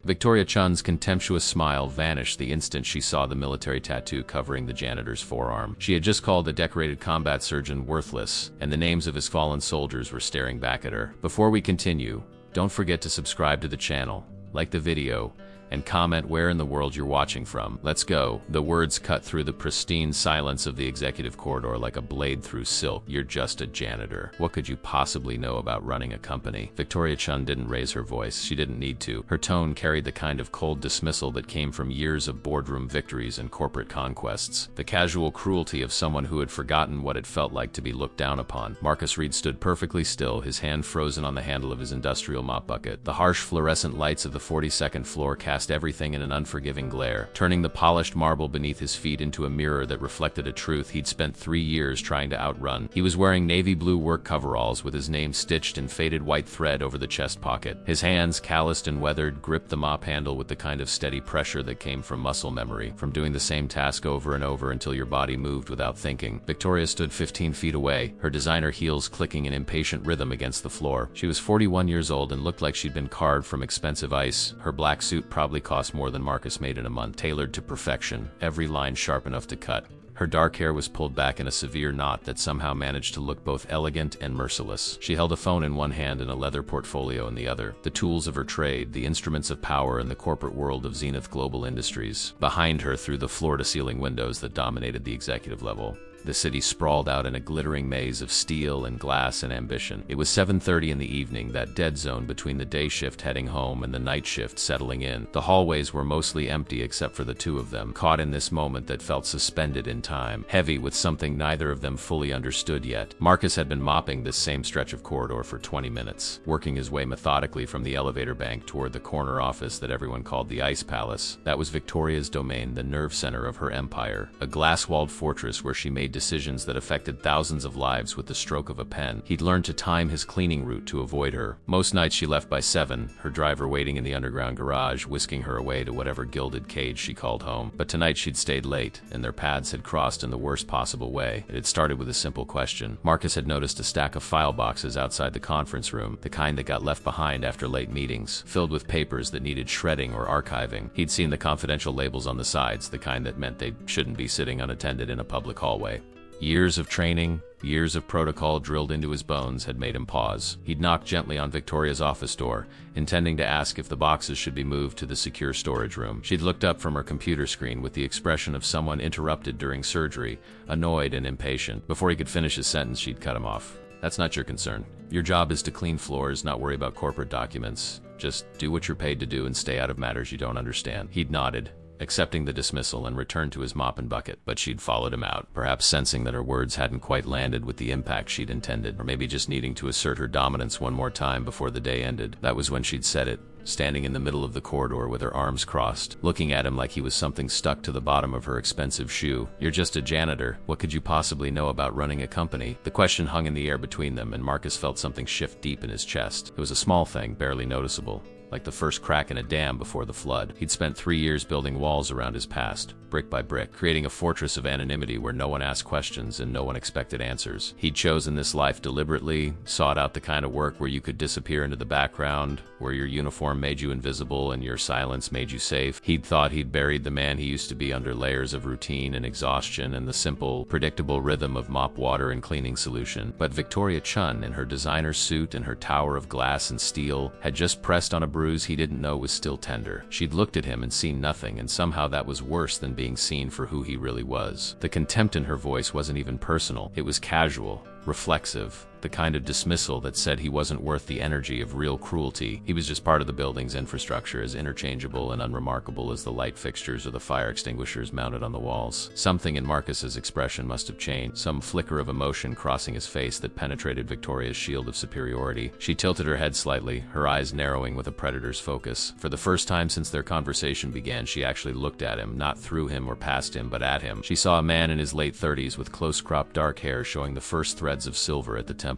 Victoria Chun's contemptuous smile vanished the instant she saw the military tattoo covering the janitor's forearm. She had just called the decorated combat surgeon worthless, and the names of his fallen soldiers were staring back at her. Before we continue, don't forget to subscribe to the channel, like the video, and comment where in the world you're watching from. Let's go. The words cut through the pristine silence of the executive corridor like a blade through silk. You're just a janitor. What could you possibly know about running a company? Victoria Chun didn't raise her voice. She didn't need to. Her tone carried the kind of cold dismissal that came from years of boardroom victories and corporate conquests. The casual cruelty of someone who had forgotten what it felt like to be looked down upon. Marcus Reed stood perfectly still, his hand frozen on the handle of his industrial mop bucket. The harsh fluorescent lights of the 42nd floor cast everything in an unforgiving glare, turning the polished marble beneath his feet into a mirror that reflected a truth he'd spent 3 years trying to outrun. He was wearing navy blue work coveralls with his name stitched in faded white thread over the chest pocket. His hands, calloused and weathered, gripped the mop handle with the kind of steady pressure that came from muscle memory, from doing the same task over and over until your body moved without thinking. Victoria stood 15 feet away, her designer heels clicking in impatient rhythm against the floor. She was 41 years old and looked like she'd been carved from expensive ice. Her black suit probably cost more than Marcus made in a month, tailored to perfection, every line sharp enough to cut. Her dark hair was pulled back in a severe knot that somehow managed to look both elegant and merciless. She held a phone in one hand and a leather portfolio in the other, the tools of her trade, the instruments of power in the corporate world of Zenith Global Industries. Behind her, through the floor-to-ceiling windows that dominated the executive level, the city sprawled out in a glittering maze of steel and glass and ambition. It was 7:30 in the evening, that dead zone between the day shift heading home and the night shift settling in. The hallways were mostly empty except for the two of them, caught in this moment that felt suspended in time, heavy with something neither of them fully understood yet. Marcus had been mopping this same stretch of corridor for 20 minutes, working his way methodically from the elevator bank toward the corner office that everyone called the Ice Palace. That was Victoria's domain, the nerve center of her empire, a glass-walled fortress where she made decisions that affected thousands of lives with the stroke of a pen. He'd learned to time his cleaning route to avoid her. Most nights she left by 7, her driver waiting in the underground garage, whisking her away to whatever gilded cage she called home. But tonight she'd stayed late, and their paths had crossed in the worst possible way. It had started with a simple question. Marcus had noticed a stack of file boxes outside the conference room, the kind that got left behind after late meetings, filled with papers that needed shredding or archiving. He'd seen the confidential labels on the sides, the kind that meant they shouldn't be sitting unattended in a public hallway. Years of training, years of protocol drilled into his bones had made him pause. He'd knocked gently on Victoria's office door, intending to ask if the boxes should be moved to the secure storage room. She'd looked up from her computer screen with the expression of someone interrupted during surgery, annoyed and impatient. Before he could finish his sentence, she'd cut him off. That's not your concern. Your job is to clean floors, not worry about corporate documents. Just do what you're paid to do and stay out of matters you don't understand. He'd nodded, accepting the dismissal, and returned to his mop and bucket. But she'd followed him out, perhaps sensing that her words hadn't quite landed with the impact she'd intended, or maybe just needing to assert her dominance one more time before the day ended. That was when she'd said it, standing in the middle of the corridor with her arms crossed, looking at him like he was something stuck to the bottom of her expensive shoe. You're just a janitor. What could you possibly know about running a company? The question hung in the air between them, and Marcus felt something shift deep in his chest. It was a small thing, barely noticeable, like the first crack in a dam before the flood. He'd spent 3 years building walls around his past, brick by brick, creating a fortress of anonymity where no one asked questions and no one expected answers. He'd chosen this life deliberately, sought out the kind of work where you could disappear into the background, where your uniform made you invisible and your silence made you safe. He'd thought he'd buried the man he used to be under layers of routine and exhaustion and the simple, predictable rhythm of mop water and cleaning solution. But Victoria Chun, in her designer suit and her tower of glass and steel, had just pressed on a bruise he didn't know was still tender. She'd looked at him and seen nothing, and somehow that was worse than being seen for who he really was. The contempt in her voice wasn't even personal. It was casual, reflexive, the kind of dismissal that said he wasn't worth the energy of real cruelty. He was just part of the building's infrastructure, as interchangeable and unremarkable as the light fixtures or the fire extinguishers mounted on the walls. Something in Marcus's expression must have changed, some flicker of emotion crossing his face that penetrated Victoria's shield of superiority. She tilted her head slightly, her eyes narrowing with a predator's focus. For the first time since their conversation began, she actually looked at him, not through him or past him, but at him. She saw a man in his late 30s with close-cropped dark hair showing the first threads of silver at the temples.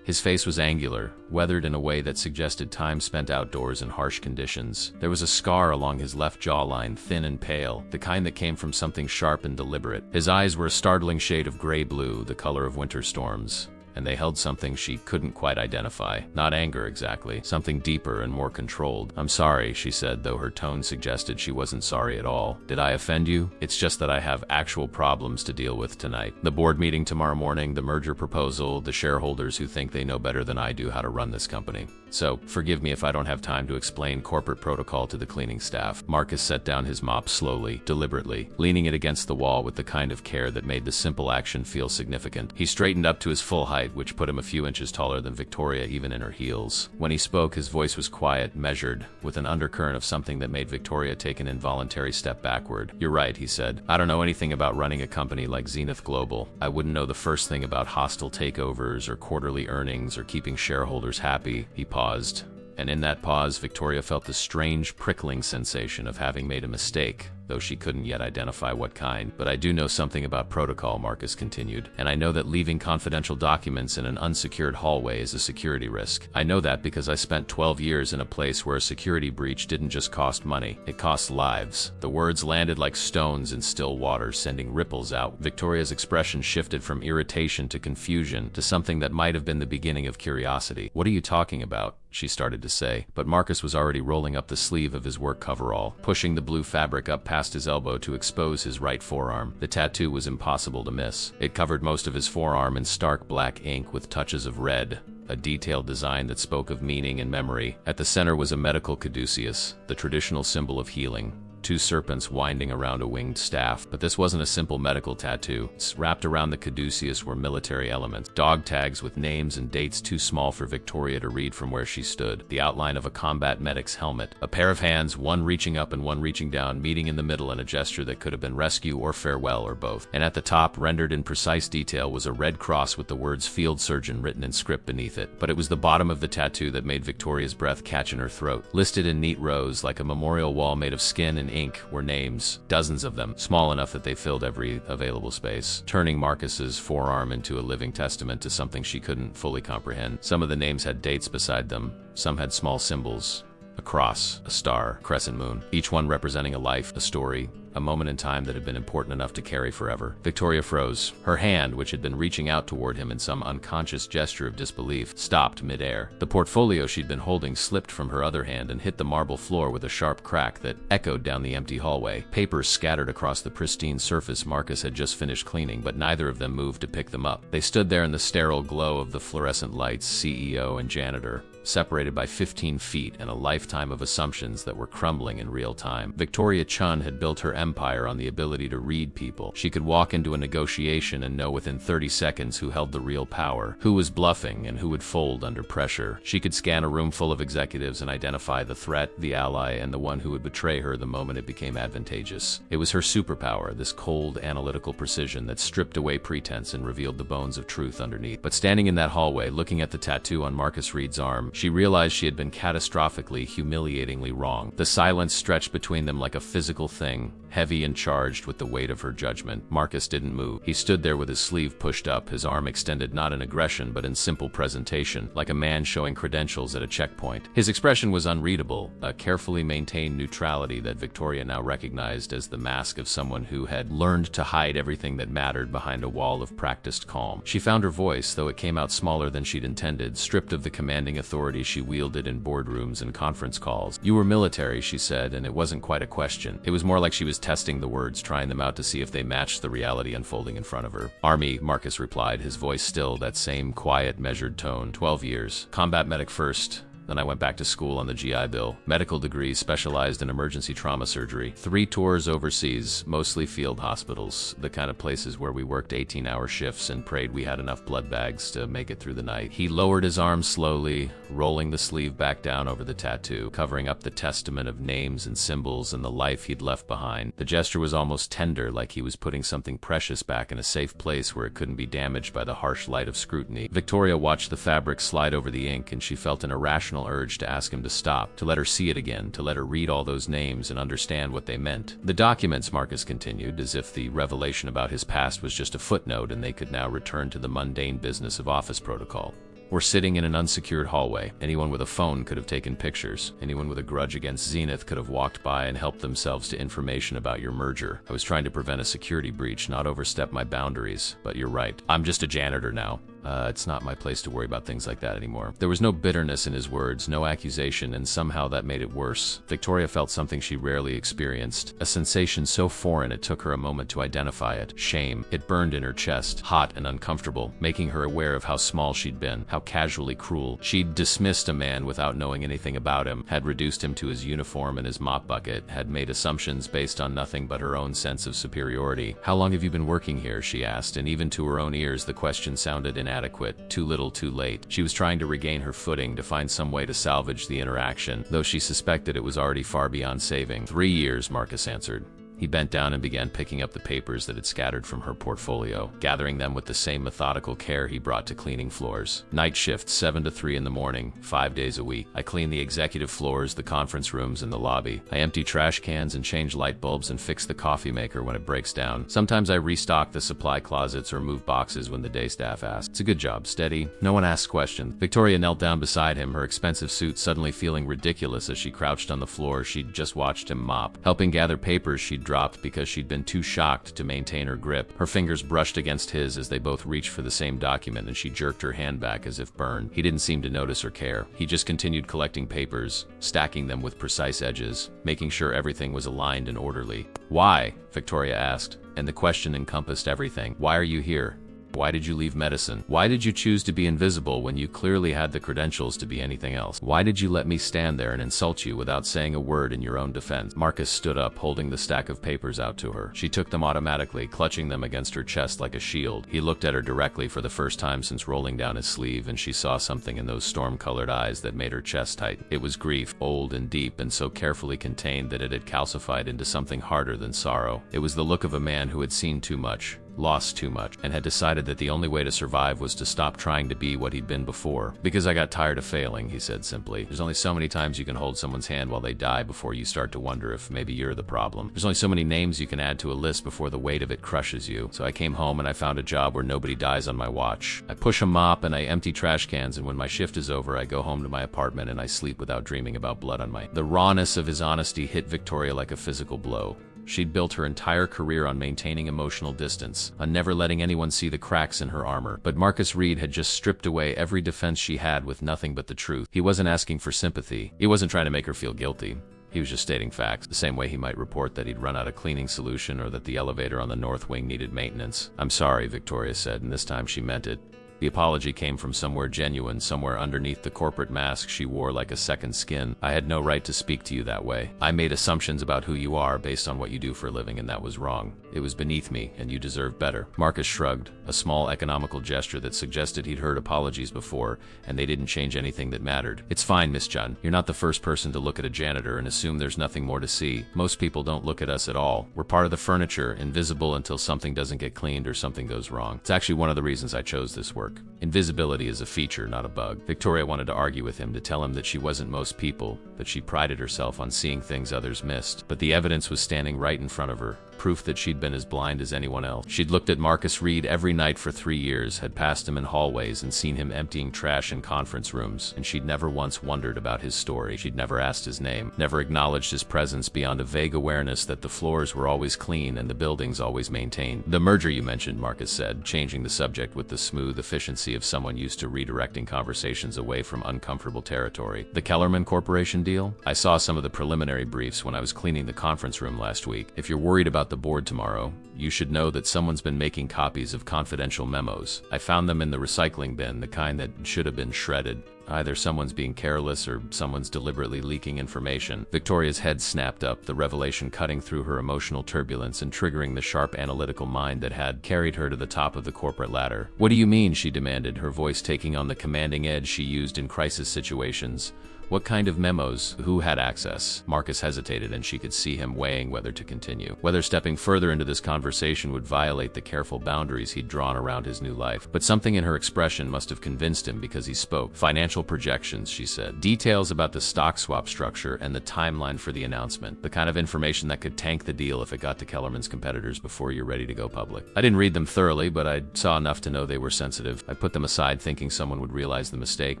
His face was angular, weathered in a way that suggested time spent outdoors in harsh conditions. There was a scar along his left jawline, thin and pale, the kind that came from something sharp and deliberate. His eyes were a startling shade of gray-blue, the color of winter storms. and they held something she couldn't quite identify. Not anger exactly, something deeper and more controlled. "I'm sorry," she said, though her tone suggested she wasn't sorry at all. "Did I offend you? It's just that I have actual problems to deal with tonight. The board meeting tomorrow morning, the merger proposal, the shareholders who think they know better than I do how to run this company. So, forgive me if I don't have time to explain corporate protocol to the cleaning staff." Marcus set down his mop slowly, deliberately, leaning it against the wall with the kind of care that made the simple action feel significant. He straightened up to his full height, which put him a few inches taller than Victoria, even in her heels. When he spoke, his voice was quiet, measured, with an undercurrent of something that made Victoria take an involuntary step backward. "You're right," he said. "I don't know anything about running a company like Zenith Global. I wouldn't know the first thing about hostile takeovers or quarterly earnings or keeping shareholders happy." He paused, and in that pause, Victoria felt the strange, prickling sensation of having made a mistake, though she couldn't yet identify what kind. "But I do know something about protocol," Marcus continued, "and I know that leaving confidential documents in an unsecured hallway is a security risk. I know that because I spent 12 years in a place where a security breach didn't just cost money, it cost lives." The words landed like stones in still water, sending ripples out. Victoria's expression shifted from irritation to confusion to something that might have been the beginning of curiosity. "What are you talking about?" she started to say, but Marcus was already rolling up the sleeve of his work coverall, pushing the blue fabric up past his elbow to expose his right forearm. The tattoo was impossible to miss. It covered most of his forearm in stark black ink with touches of red, a detailed design that spoke of meaning and memory. At the center was a medical caduceus, the traditional symbol of healing. Two serpents winding around a winged staff. But this wasn't a simple medical tattoo. Wrapped around the caduceus were military elements. Dog tags with names and dates too small for Victoria to read from where she stood. The outline of a combat medic's helmet. A pair of hands, one reaching up and one reaching down, meeting in the middle in a gesture that could have been rescue or farewell or both. And at the top, rendered in precise detail, was a red cross with the words "Field Surgeon" written in script beneath it. But it was the bottom of the tattoo that made Victoria's breath catch in her throat. Listed in neat rows, like a memorial wall made of skin and ink, were names, dozens of them, small enough that they filled every available space, turning Marcus's forearm into a living testament to something she couldn't fully comprehend. Some of the names had dates beside them, some had small symbols, a cross, a star, crescent moon, each one representing a life, a story, a moment in time that had been important enough to carry forever. Victoria froze. Her hand, which had been reaching out toward him in some unconscious gesture of disbelief, stopped midair. The portfolio she'd been holding slipped from her other hand and hit the marble floor with a sharp crack that echoed down the empty hallway. Papers scattered across the pristine surface Marcus had just finished cleaning, but neither of them moved to pick them up. They stood there in the sterile glow of the fluorescent lights, CEO and janitor, separated by 15 feet and a lifetime of assumptions that were crumbling in real time. Victoria Chun had built her empire on the ability to read people. She could walk into a negotiation and know within 30 seconds who held the real power, who was bluffing, and who would fold under pressure. She could scan a room full of executives and identify the threat, the ally, and the one who would betray her the moment it became advantageous. It was her superpower, this cold, analytical precision that stripped away pretense and revealed the bones of truth underneath. But standing in that hallway, looking at the tattoo on Marcus Reed's arm, she realized she had been catastrophically, humiliatingly wrong. The silence stretched between them like a physical thing, heavy and charged with the weight of her judgment. Marcus didn't move. He stood there with his sleeve pushed up, his arm extended not in aggression but in simple presentation, like a man showing credentials at a checkpoint. His expression was unreadable, a carefully maintained neutrality that Victoria now recognized as the mask of someone who had learned to hide everything that mattered behind a wall of practiced calm. She found her voice, though it came out smaller than she'd intended, stripped of the commanding authority she wielded in boardrooms and conference calls. "You were military," she said, and it wasn't quite a question. It was more like she was testing the words, trying them out to see if they matched the reality unfolding in front of her. "Army," Marcus replied, his voice still that same quiet, measured tone. 12 years. Combat medic first. Then I went back to school on the GI Bill. Medical degree, specialized in emergency trauma surgery. 3 tours overseas, mostly field hospitals, the kind of places where we worked 18-hour shifts and prayed we had enough blood bags to make it through the night. He lowered his arm slowly, rolling the sleeve back down over the tattoo, covering up the testament of names and symbols and the life he'd left behind. The gesture was almost tender, like he was putting something precious back in a safe place where it couldn't be damaged by the harsh light of scrutiny. Victoria watched the fabric slide over the ink, and she felt an irrational urge to ask him to stop, to let her see it again, to let her read all those names and understand what they meant. "The documents," Marcus continued, as if the revelation about his past was just a footnote and they could now return to the mundane business of office protocol, "were sitting in an unsecured hallway. Anyone with a phone could have taken pictures. Anyone with a grudge against Zenith could have walked by and helped themselves to information about your merger. I was trying to prevent a security breach, not overstep my boundaries, but you're right. I'm just a janitor now." It's not my place to worry about things like that anymore." There was no bitterness in his words, no accusation, and somehow that made it worse. Victoria felt something she rarely experienced, a sensation so foreign it took her a moment to identify it. Shame. It burned in her chest, hot and uncomfortable, making her aware of how small she'd been, how casually cruel. She'd dismissed a man without knowing anything about him, had reduced him to his uniform and his mop bucket, had made assumptions based on nothing but her own sense of superiority. "How long have you been working here?" she asked, and even to her own ears the question sounded inadequate. Too little, too late. She was trying to regain her footing, to find some way to salvage the interaction, though she suspected it was already far beyond saving. 3 years, Marcus answered. He bent down and began picking up the papers that had scattered from her portfolio, gathering them with the same methodical care he brought to cleaning floors. "Night shift, 7 to 3 in the morning, 5 days a week. I clean the executive floors, the conference rooms, and the lobby. I empty trash cans and change light bulbs and fix the coffee maker when it breaks down. Sometimes I restock the supply closets or move boxes when the day staff asks. It's a good job, steady. No one asks questions." Victoria knelt down beside him, her expensive suit suddenly feeling ridiculous as she crouched on the floor she'd just watched him mop. Helping gather papers she'd dropped because she'd been too shocked to maintain her grip. Her fingers brushed against his as they both reached for the same document, and she jerked her hand back as if burned. He didn't seem to notice or care. He just continued collecting papers, stacking them with precise edges, making sure everything was aligned and orderly. "Why?" Victoria asked, and the question encompassed everything. "Why are you here? Why did you leave medicine? Why did you choose to be invisible when you clearly had the credentials to be anything else? Why did you let me stand there and insult you without saying a word in your own defense?" Marcus stood up, holding the stack of papers out to her. She took them automatically, clutching them against her chest like a shield. He looked at her directly for the first time since rolling down his sleeve, and she saw something in those storm-colored eyes that made her chest tight. It was grief, old and deep and so carefully contained that it had calcified into something harder than sorrow. It was the look of a man who had seen too much, lost too much, and had decided that the only way to survive was to stop trying to be what he'd been before. "Because I got tired of failing," he said simply. "There's only so many times you can hold someone's hand while they die before you start to wonder if maybe you're the problem. There's only so many names you can add to a list before the weight of it crushes you. So I came home and I found a job where nobody dies on my watch. I push a mop and I empty trash cans, and when my shift is over I go home to my apartment and I sleep without dreaming about blood on my..." The rawness of his honesty hit Victoria like a physical blow. She'd built her entire career on maintaining emotional distance, on never letting anyone see the cracks in her armor. But Marcus Reed had just stripped away every defense she had with nothing but the truth. He wasn't asking for sympathy. He wasn't trying to make her feel guilty. He was just stating facts, the same way he might report that he'd run out of cleaning solution or that the elevator on the north wing needed maintenance. "I'm sorry," Victoria said, and this time she meant it. The apology came from somewhere genuine, somewhere underneath the corporate mask she wore like a second skin. "I had no right to speak to you that way. I made assumptions about who you are based on what you do for a living, and that was wrong. It was beneath me, and you deserve better." Marcus shrugged, a small economical gesture that suggested he'd heard apologies before, and they didn't change anything that mattered. "It's fine, Miss Chun. You're not the first person to look at a janitor and assume there's nothing more to see. Most people don't look at us at all. We're part of the furniture, invisible until something doesn't get cleaned or something goes wrong. It's actually one of the reasons I chose this work. Invisibility is a feature, not a bug." Victoria wanted to argue with him, to tell him that she wasn't most people, that she prided herself on seeing things others missed. But the evidence was standing right in front of her, proof that she'd been as blind as anyone else. She'd looked at Marcus Reed every night for 3 years, had passed him in hallways and seen him emptying trash in conference rooms, and she'd never once wondered about his story. She'd never asked his name, never acknowledged his presence beyond a vague awareness that the floors were always clean and the buildings always maintained. "The merger you mentioned," Marcus said, changing the subject with the smooth efficiency of someone used to redirecting conversations away from uncomfortable territory. "The Kellerman Corporation deal? I saw some of the preliminary briefs when I was cleaning the conference room last week. If you're worried about the board tomorrow, you should know that someone's been making copies of confidential memos. I found them in the recycling bin, the kind that should have been shredded. Either someone's being careless or someone's deliberately leaking information." Victoria's head snapped up, the revelation cutting through her emotional turbulence and triggering the sharp analytical mind that had carried her to the top of the corporate ladder. "What do you mean?" she demanded, her voice taking on the commanding edge she used in crisis situations. "What kind of memos? Who had access?" Marcus hesitated, and she could see him weighing whether to continue, whether stepping further into this conversation would violate the careful boundaries he'd drawn around his new life. But something in her expression must have convinced him, because he spoke. "Financial projections," she said. "Details about the stock swap structure and the timeline for the announcement. The kind of information that could tank the deal if it got to Kellerman's competitors before you're ready to go public. I didn't read them thoroughly, but I saw enough to know they were sensitive. I put them aside thinking someone would realize the mistake,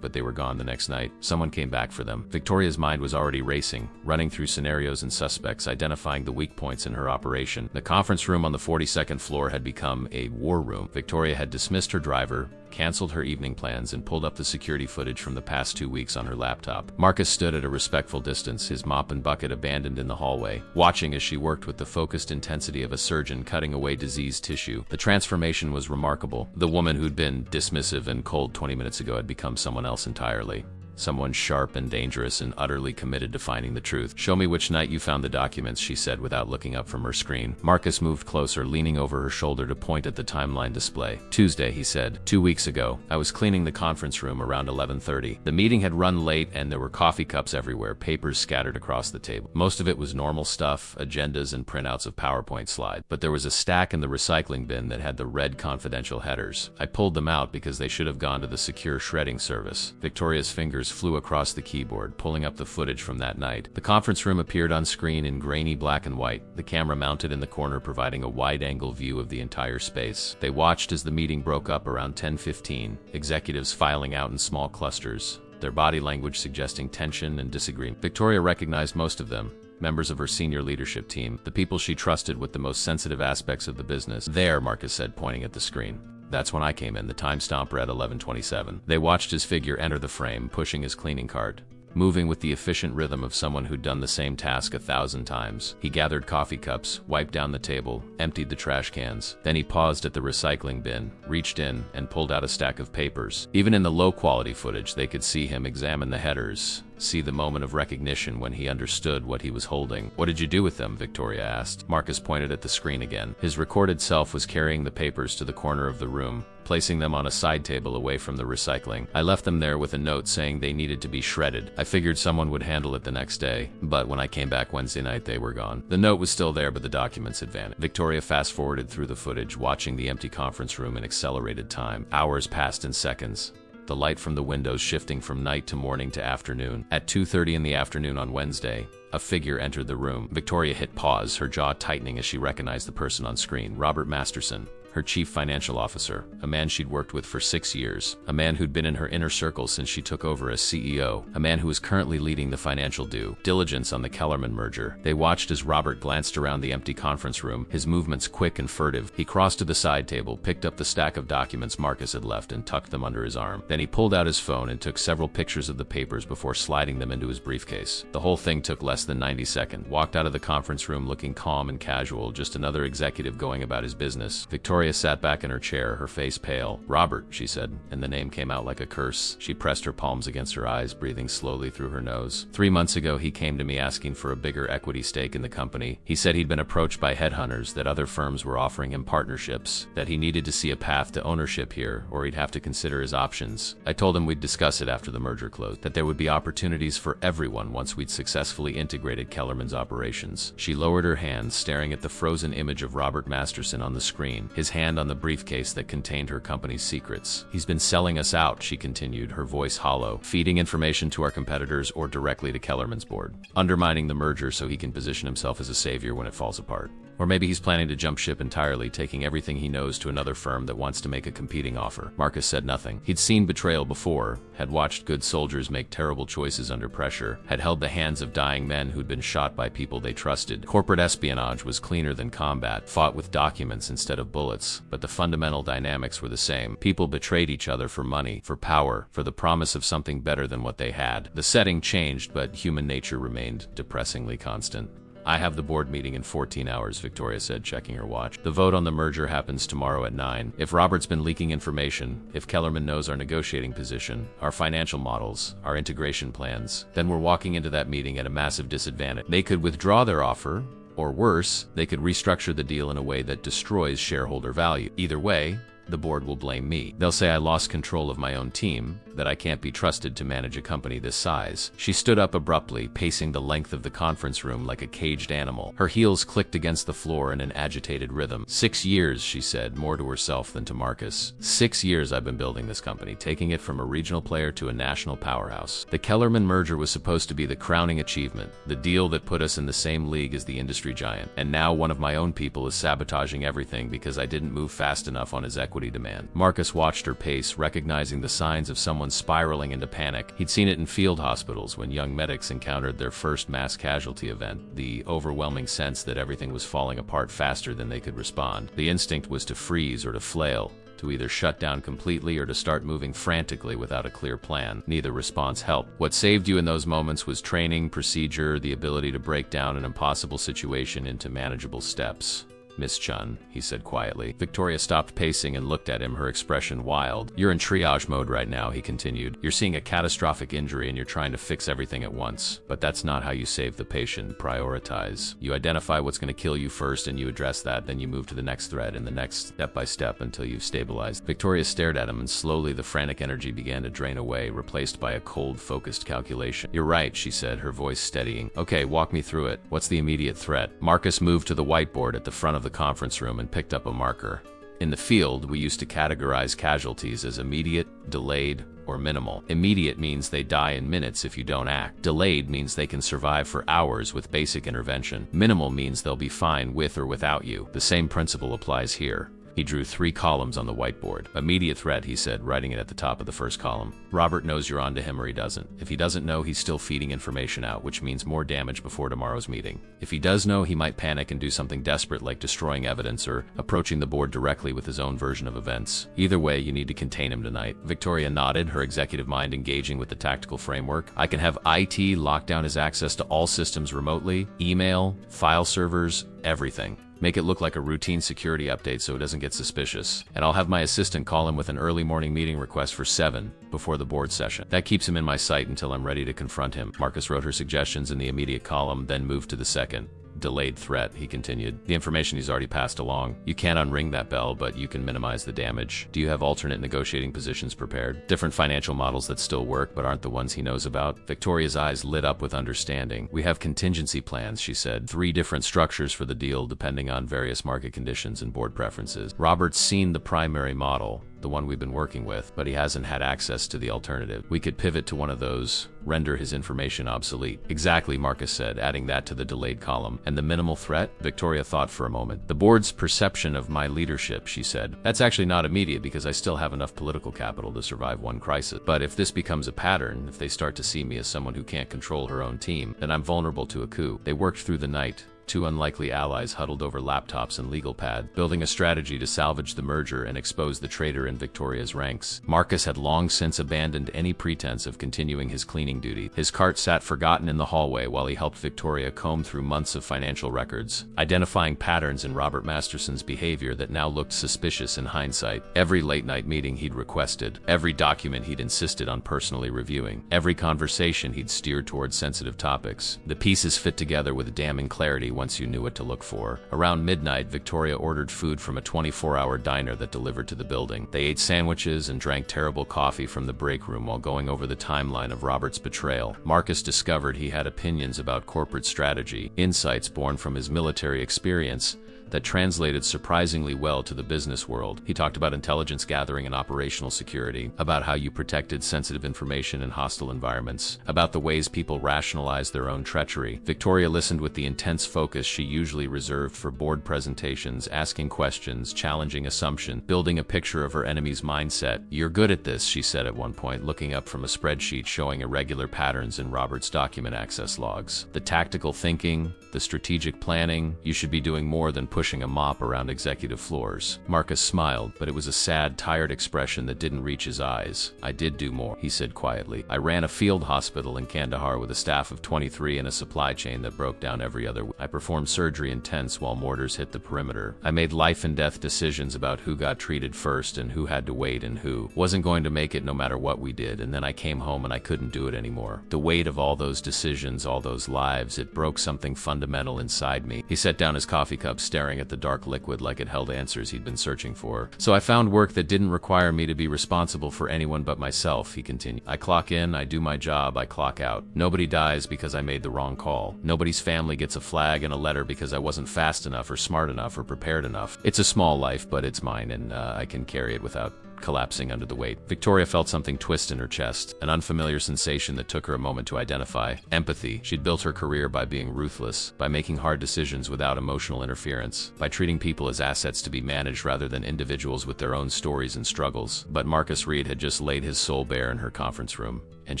but they were gone the next night. Someone came back for them." Victoria's mind was already racing, running through scenarios and suspects, identifying the weak points in her operation. The conference room on the 42nd floor had become a war room. Victoria had dismissed her driver, canceled her evening plans, and pulled up the security footage from the past 2 weeks on her laptop. Marcus stood at a respectful distance, his mop and bucket abandoned in the hallway, watching as she worked with the focused intensity of a surgeon cutting away diseased tissue. The transformation was remarkable. The woman who'd been dismissive and cold 20 minutes ago had become someone else entirely. Someone sharp and dangerous and utterly committed to finding the truth. "Show me which night you found the documents," she said without looking up from her screen. Marcus moved closer, leaning over her shoulder to point at the timeline display. "Tuesday," he said. "2 weeks ago. I was cleaning the conference room around 11:30. The meeting had run late and there were coffee cups everywhere, papers scattered across the table. Most of it was normal stuff, agendas and printouts of PowerPoint slides. But there was a stack in the recycling bin that had the red confidential headers. I pulled them out because they should have gone to the secure shredding service." Victoria's fingers flew across the keyboard, pulling up the footage from that night. The conference room appeared on screen in grainy black and white, the camera mounted in the corner providing a wide-angle view of the entire space. They watched as the meeting broke up around 10:15, executives filing out in small clusters, their body language suggesting tension and disagreement. Victoria recognized most of them. Members of her senior leadership team, the people she trusted with the most sensitive aspects of the business. "There," Marcus said, pointing at the screen. "That's when I came in." The time stamp read 11:27. They watched his figure enter the frame, pushing his cleaning cart, moving with the efficient rhythm of someone who'd done the same task 1,000 times. He gathered coffee cups, wiped down the table, emptied the trash cans. Then he paused at the recycling bin, reached in, and pulled out a stack of papers. Even in the low-quality footage, they could see him examine the headers, see the moment of recognition when he understood what he was holding. "What did you do with them?" Victoria asked. Marcus pointed at the screen again. His recorded self was carrying the papers to the corner of the room, placing them on a side table away from the recycling. "I left them there with a note saying they needed to be shredded. I figured someone would handle it the next day, but when I came back Wednesday night, they were gone." The note was still there, but the documents had vanished. Victoria fast-forwarded through the footage, watching the empty conference room in accelerated time. Hours passed in seconds, the light from the windows shifting from night to morning to afternoon. At 2:30 in the afternoon on Wednesday, a figure entered the room. Victoria hit pause, her jaw tightening as she recognized the person on screen. Robert Masterson, her chief financial officer, a man she'd worked with for 6 years, a man who'd been in her inner circle since she took over as CEO, a man who was currently leading the financial due diligence on the Kellerman merger. They watched as Robert glanced around the empty conference room, his movements quick and furtive. He crossed to the side table, picked up the stack of documents Marcus had left, and tucked them under his arm. Then he pulled out his phone and took several pictures of the papers before sliding them into his briefcase. The whole thing took less than 90 seconds. Walked out of the conference room looking calm and casual, just another executive going about his business. Victoria sat back in her chair, her face pale. "Robert," she said, and the name came out like a curse. She pressed her palms against her eyes, breathing slowly through her nose. 3 months ago, he came to me asking for a bigger equity stake in the company. He said he'd been approached by headhunters, that other firms were offering him partnerships, that he needed to see a path to ownership here, or he'd have to consider his options. I told him we'd discuss it after the merger closed, that there would be opportunities for everyone once we'd successfully integrated Kellerman's operations. She lowered her hands, staring at the frozen image of Robert Masterson on the screen, his hand on the briefcase that contained her company's secrets. "He's been selling us out," she continued, her voice hollow, "feeding information to our competitors or directly to Kellerman's board, undermining the merger so he can position himself as a savior when it falls apart. Or maybe he's planning to jump ship entirely, taking everything he knows to another firm that wants to make a competing offer." Marcus said nothing. He'd seen betrayal before, had watched good soldiers make terrible choices under pressure, had held the hands of dying men who'd been shot by people they trusted. Corporate espionage was cleaner than combat, fought with documents instead of bullets, but the fundamental dynamics were the same. People betrayed each other for money, for power, for the promise of something better than what they had. The setting changed, but human nature remained depressingly constant. "I have the board meeting in 14 hours, Victoria said, checking her watch. "The vote on the merger happens tomorrow at 9. If Robert's been leaking information, if Kellerman knows our negotiating position, our financial models, our integration plans, then we're walking into that meeting at a massive disadvantage. They could withdraw their offer, or worse, they could restructure the deal in a way that destroys shareholder value. Either way, the board will blame me. They'll say I lost control of my own team, that I can't be trusted to manage a company this size." She stood up abruptly, pacing the length of the conference room like a caged animal. Her heels clicked against the floor in an agitated rhythm. 6 years, she said, more to herself than to Marcus. 6 years I've been building this company, taking it from a regional player to a national powerhouse. The Kellerman merger was supposed to be the crowning achievement, the deal that put us in the same league as the industry giant. And now one of my own people is sabotaging everything because I didn't move fast enough on his equity demand. Marcus watched her pace, recognizing the signs of someone spiraling into panic. He'd seen it in field hospitals when young medics encountered their first mass casualty event, the overwhelming sense that everything was falling apart faster than they could respond. The instinct was to freeze or to flail, to either shut down completely or to start moving frantically without a clear plan. Neither response helped. What saved you in those moments was training, procedure, the ability to break down an impossible situation into manageable steps. Miss Chun, he said quietly. Victoria stopped pacing and looked at him, her expression wild. You're in triage mode right now, he continued. You're seeing a catastrophic injury and you're trying to fix everything at once. But that's not how you save the patient. Prioritize. You identify what's going to kill you first and you address that, then you move to the next threat and the next, step by step until you've stabilized. Victoria stared at him and slowly the frantic energy began to drain away, replaced by a cold, focused calculation. You're right, she said, her voice steadying. Okay, walk me through it. What's the immediate threat? Marcus moved to the whiteboard at the front of the conference room and picked up a marker. In the field, we used to categorize casualties as immediate, delayed, or minimal. Immediate means they die in minutes if you don't act. Delayed means they can survive for hours with basic intervention. Minimal means they'll be fine with or without you. The same principle applies here. He drew 3 columns on the whiteboard. Immediate threat, he said, writing it at the top of the first column. Robert knows you're on to him or he doesn't. If he doesn't know, he's still feeding information out, which means more damage before tomorrow's meeting. If he does know, he might panic and do something desperate like destroying evidence or approaching the board directly with his own version of events. Either way, you need to contain him tonight. Victoria nodded, her executive mind engaging with the tactical framework. I can have IT lock down his access to all systems remotely, email, file servers, everything. Make it look like a routine security update so it doesn't get suspicious. And I'll have my assistant call him with an early morning meeting request for 7 before the board session. That keeps him in my sight until I'm ready to confront him. Marcus wrote her suggestions in the immediate column, then moved to the second. Delayed threat, he continued. The information he's already passed along. You can't unring that bell, but you can minimize the damage. Do you have alternate negotiating positions prepared? Different financial models that still work, but aren't the ones he knows about? Victoria's eyes lit up with understanding. We have contingency plans, she said. 3 different structures for the deal depending on various market conditions and board preferences. Robert's seen the primary model, the one we've been working with, but he hasn't had access to the alternative. We could pivot to one of those, render his information obsolete. Exactly, Marcus said, adding that to the delayed column. And the minimal threat? Victoria thought for a moment. The board's perception of my leadership, she said. That's actually not immediate because I still have enough political capital to survive one crisis. But if this becomes a pattern, if they start to see me as someone who can't control her own team, then I'm vulnerable to a coup. They worked through the night. 2 unlikely allies huddled over laptops and legal pads, building a strategy to salvage the merger and expose the traitor in Victoria's ranks. Marcus had long since abandoned any pretense of continuing his cleaning duty. His cart sat forgotten in the hallway while he helped Victoria comb through months of financial records, identifying patterns in Robert Masterson's behavior that now looked suspicious in hindsight. Every late-night meeting he'd requested, every document he'd insisted on personally reviewing, every conversation he'd steered towards sensitive topics. The pieces fit together with damning clarity once you knew what to look for. Around midnight, Victoria ordered food from a 24-hour diner that delivered to the building. They ate sandwiches and drank terrible coffee from the break room while going over the timeline of Robert's betrayal. Marcus discovered he had opinions about corporate strategy, insights born from his military experience, that translated surprisingly well to the business world. He talked about intelligence gathering and operational security, about how you protected sensitive information in hostile environments, about the ways people rationalize their own treachery. Victoria listened with the intense focus she usually reserved for board presentations, asking questions, challenging assumptions, building a picture of her enemy's mindset. You're good at this, she said at one point, looking up from a spreadsheet showing irregular patterns in Robert's document access logs. The tactical thinking, the strategic planning, you should be doing more than pushing a mop around executive floors. Marcus smiled, but it was a sad, tired expression that didn't reach his eyes. I did do more, he said quietly. I ran a field hospital in Kandahar with a staff of 23 and a supply chain that broke down every other week. I performed surgery in tents while mortars hit the perimeter. I made life and death decisions about who got treated first and who had to wait and who wasn't going to make it no matter what we did, and then I came home and I couldn't do it anymore. The weight of all those decisions, all those lives, it broke something fundamental inside me. He set down his coffee cup, staring at the dark liquid like it held answers he'd been searching for. So I found work that didn't require me to be responsible for anyone but myself, he continued. I clock in, I do my job, I clock out. Nobody dies because I made the wrong call. Nobody's family gets a flag and a letter because I wasn't fast enough or smart enough or prepared enough. It's a small life, but it's mine, and I can carry it without collapsing under the weight. Victoria felt something twist in her chest, an unfamiliar sensation that took her a moment to identify. Empathy. She'd built her career by being ruthless, by making hard decisions without emotional interference, by treating people as assets to be managed rather than individuals with their own stories and struggles. But Marcus Reed had just laid his soul bare in her conference room. and